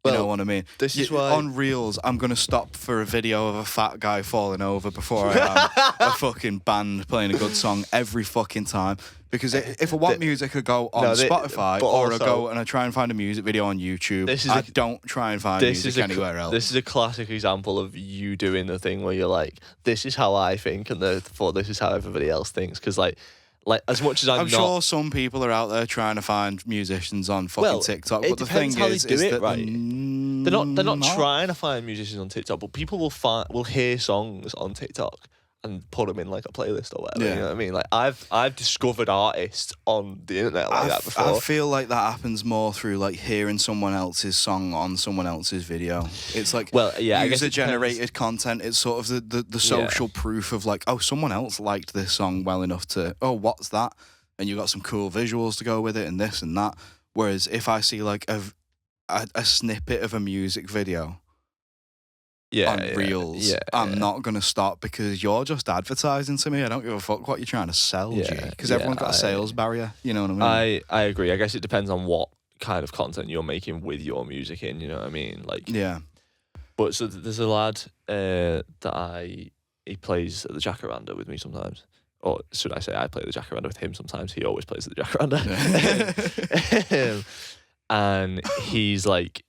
You know what I mean? This is why on Reels, I'm going to stop for a video of a fat guy falling over before I am a fucking band playing a good song every fucking time. Because if I want music, I go on Spotify, or I go and I try and find a music video on YouTube. I don't try and find music anywhere else. This is a classic example of you doing the thing where you're like, this is how I think, and therefore this is how everybody else thinks. Because like as much as I'm not, sure some people are out there trying to find musicians on fucking TikTok, but the thing is that right. they're not trying to find musicians on TikTok, but people will hear songs on TikTok and put them in like a playlist or whatever. Yeah. You know what I mean? Like I've discovered artists on the internet like that before. I feel like that happens more through like hearing someone else's song on someone else's video. It's like user generated content. It's sort of the social proof of like, oh, someone else liked this song well enough to, oh, what's that? And you got some cool visuals to go with it and this and that. Whereas if I see like a snippet of a music video on Reels, I'm not going to stop because you're just advertising to me. I don't give a fuck what you're trying to sell, because everyone's got a sales barrier. You know what I mean? I agree. I guess it depends on what kind of content you're making with your music in, you know what I mean? Like, yeah. But so there's a lad that I he plays at the Jacaranda with me sometimes. Or should I say I play the Jacaranda with him sometimes. He always plays at the Jacaranda. And he's like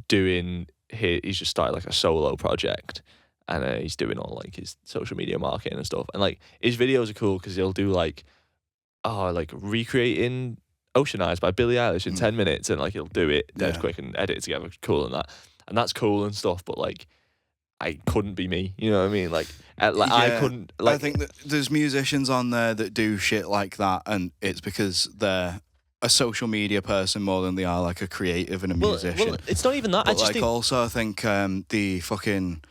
he's just started like a solo project, and he's doing all like his social media marketing and stuff. And like his videos are cool because he'll do like recreating Ocean Eyes by Billie Eilish in 10 minutes, and like he'll do it dead quick and edit it together cool and that's cool and stuff. But like I couldn't be me, you know what I mean? Like I couldn't. Like, I think that there's musicians on there that do shit like that, and it's because they're a social media person more than they are like a creative and a musician. Well, it's not even that. But I just think also I think the fucking,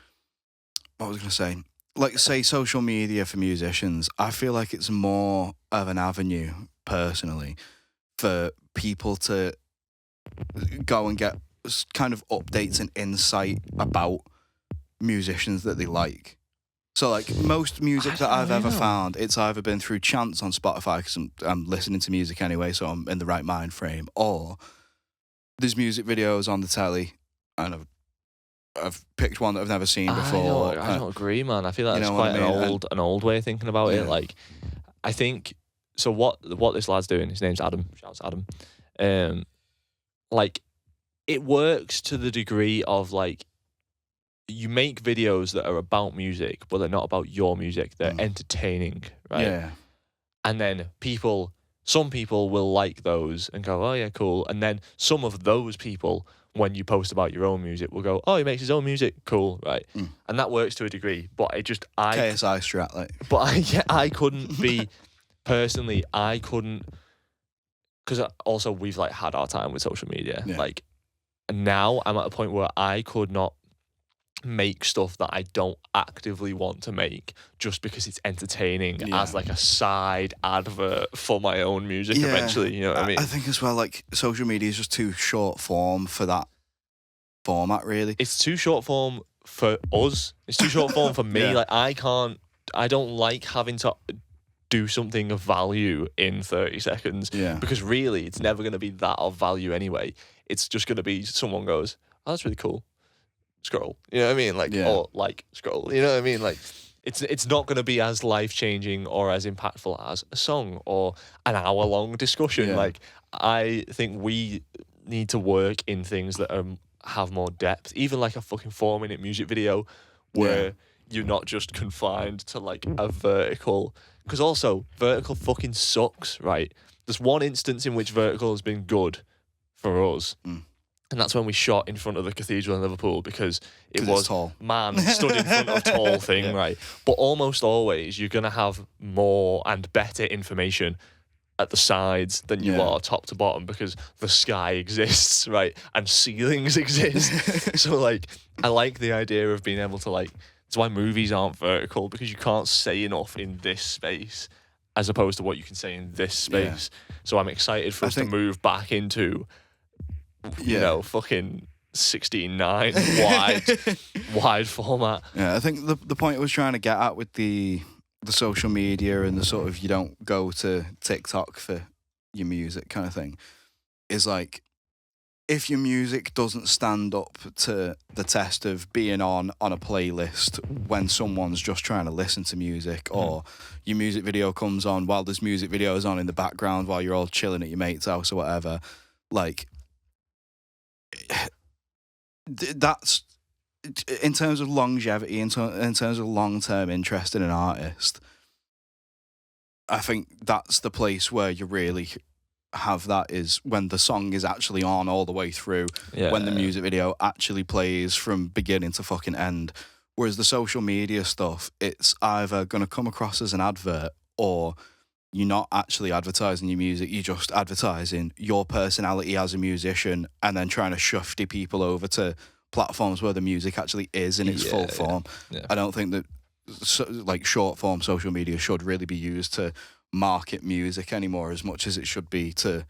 what was I gonna say? Like, say social media for musicians, I feel like it's more of an avenue personally for people to go and get kind of updates and insight about musicians that they like. So like most music that I've ever found, it's either been through chance on Spotify because I'm listening to music anyway, so I'm in the right mind frame, or there's music videos on the telly and I've picked one that I've never seen before. I don't agree, man. I feel like it's quite an old way of thinking about it. Like, I think so. What this lad's doing? His name's Adam. Shouts Adam. Like, it works to the degree of like, you make videos that are about music, but they're not about your music. They're entertaining, right? Yeah. And then some people will like those and go, oh yeah, cool. And then some of those people, when you post about your own music, will go, oh, he makes his own music, cool, right? And that works to a degree. But KSI strat, like. But I couldn't be personally. I couldn't, because also we've like had our time with social media. Yeah. Like, now I'm at a point where I could not make stuff that I don't actively want to make just because it's entertaining as like a side advert for my own music eventually, you know what I mean? I think as well, like, social media is just too short form for that format, really. It's too short form for us. It's too short form for me. Like, I don't like having to do something of value in 30 seconds because really it's never going to be that of value anyway. It's just going to be someone goes, oh, that's really cool. Scroll, you know what I mean? Like, or like scroll, you know what I mean? Like, it's not going to be as life-changing or as impactful as a song or an hour-long discussion. Yeah. Like, I think we need to work in things that have more depth, even like a fucking 4-minute music video where you're not just confined to like a vertical, because also vertical fucking sucks, right? There's one instance in which vertical has been good for us. And that's when we shot in front of the cathedral in Liverpool because it was tall. Man stood in front of tall thing, right? But almost always you're going to have more and better information at the sides than you are top to bottom because the sky exists, right? And ceilings exist. So like, I like the idea of being able to like, that's why movies aren't vertical, because you can't say enough in this space as opposed to what you can say in this space. So I'm excited for us to move back into, you know, fucking 16:9 wide format. Yeah, I think the point I was trying to get at with the social media and the sort of you don't go to TikTok for your music kind of thing is like, if your music doesn't stand up to the test of being on a playlist when someone's just trying to listen to music, or your music video comes on while there's music videos on in the background while you're all chilling at your mate's house or whatever, like, that's, in terms of longevity, in terms of long-term interest in an artist, I think that's the place where you really have that, is when the song is actually on all the way through, when the music video actually plays from beginning to fucking end. Whereas the social media stuff, it's either going to come across as an advert, or you're not actually advertising your music, you're just advertising your personality as a musician and then trying to shufty people over to platforms where the music actually is in its full form. I don't think that like short form social media should really be used to market music anymore as much as it should be to,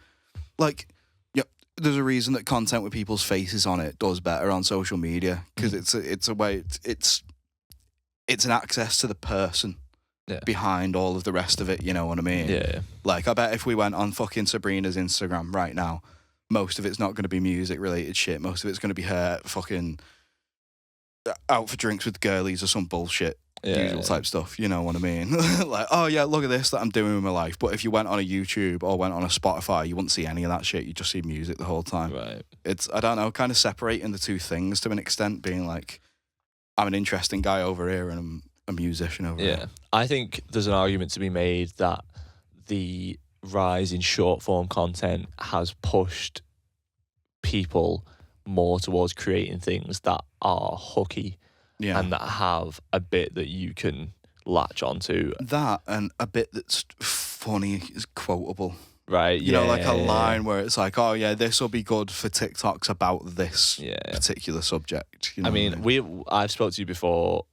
like, there's a reason that content with people's faces on it does better on social media, because it's a way, it's an access to the person behind all of the rest of it, you know what I mean? Yeah. Like, I bet if we went on fucking Sabrina's Instagram right now, most of it's not going to be music related shit. Most of it's going to be her fucking out for drinks with girlies or some bullshit. usual type stuff. You know what I mean? Like, oh yeah, look at this that I'm doing with my life. But if you went on a YouTube or went on a Spotify, you wouldn't see any of that shit. You just see music the whole time. Right. It's, I don't know, kind of separating the two things to an extent, being like, I'm an interesting guy over here and I'm a musician over here. Yeah. I think there's an argument to be made that the rise in short form content has pushed people more towards creating things that are hooky and that have a bit that you can latch onto. That and a bit that's funny is quotable. Right, you know, like a line where it's like, oh yeah, this will be good for TikToks about this particular subject. You know I mean, I've spoke to you before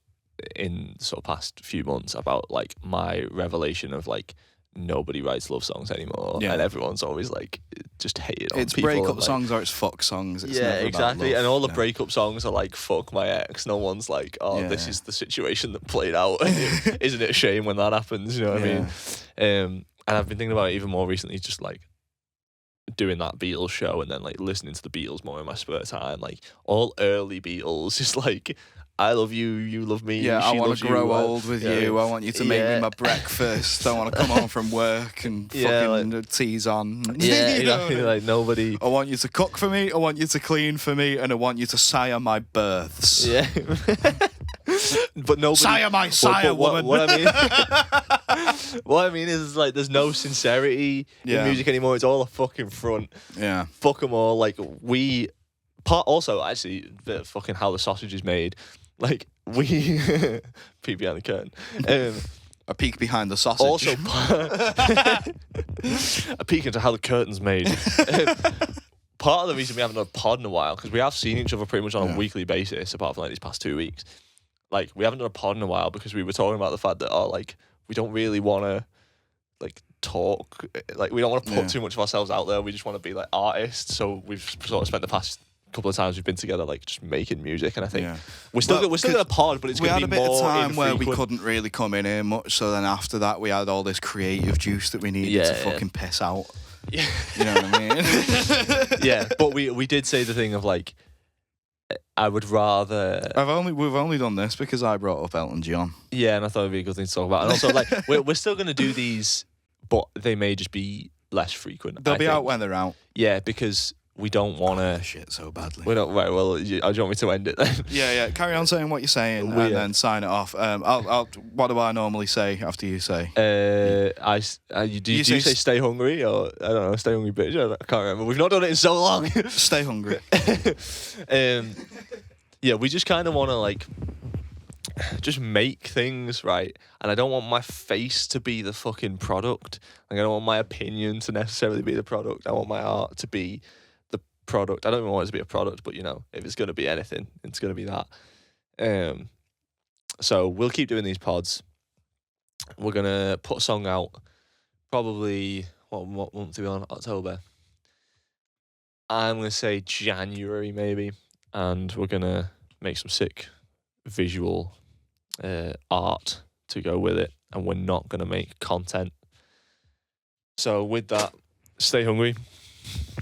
in the sort of past few months about like my revelation of like nobody writes love songs anymore, and everyone's always like just hating on it's people. It's breakup like, songs or it's fuck songs. It's yeah, never exactly. about love, and all the breakup songs are like fuck my ex. No one's like, oh, this is the situation that played out. Isn't it a shame when that happens? You know what I mean? And I've been thinking about it even more recently, just like doing that Beatles show and then like listening to the Beatles more in my spare time. Like all early Beatles, just like, I love you, you love me. Yeah, she I want to grow old with you. I want you to make me Yeah. my breakfast. I want to come home from work and fucking tease on. Yeah, You know exactly. Like nobody. I want you to cook for me. I want you to clean for me, and I want you to sire my births. Yeah. But nobody. Sire my sire, woman. What I mean, what I mean is like, there's no sincerity in music anymore. It's all a fucking front. Yeah. Fuck them all. Like also actually, the fucking how the sausage is made. Like we peek behind the curtain. A peek behind the sausage. Also, a peek into how the curtain's made. Part of the reason we haven't done a pod in a while, because we have seen each other pretty much on a weekly basis, apart from like these past 2 weeks. Like, we haven't done a pod in a while because we were talking about the fact that, like, we don't really want to, like, talk. Like, we don't want to put too much of ourselves out there. We just want to be, like, artists. So we've sort of spent the past couple of times we've been together, like, just making music. And I think we're still going to pod, but it's going to be more We had a bit of time where we infrequent. couldn't really come in here much. So then after that, we had all this creative juice that we needed to fucking piss out. Yeah. You know what I mean? Yeah, but we did say the thing of like, I would rather. We've only done this because I brought up Elton John. Yeah, and I thought it'd be a good thing to talk about. And also, like, we're still going to do these, but they may just be less frequent. They'll be out when they're out. Yeah, because we don't want to. Shit so badly. We don't. Right. Well, do you want me to end it then? Yeah. Carry on saying what you're saying and then sign it off. What do I normally say after you say? Do you say stay hungry or I don't know, stay hungry bitch? I can't remember. We've not done it in so long. Stay hungry. Yeah, we just kind of want to like just make things, right? And I don't want my face to be the fucking product. Like, I don't want my opinion to necessarily be the product. I want my art to be the product. I don't even want it to be a product, but you know, if it's going to be anything, it's going to be that. So we'll keep doing these pods. We're going to put a song out probably, what month are we on? October. I'm going to say January maybe. And we're going to make some sick visual art to go with it, and we're not going to make content. So with that, stay hungry.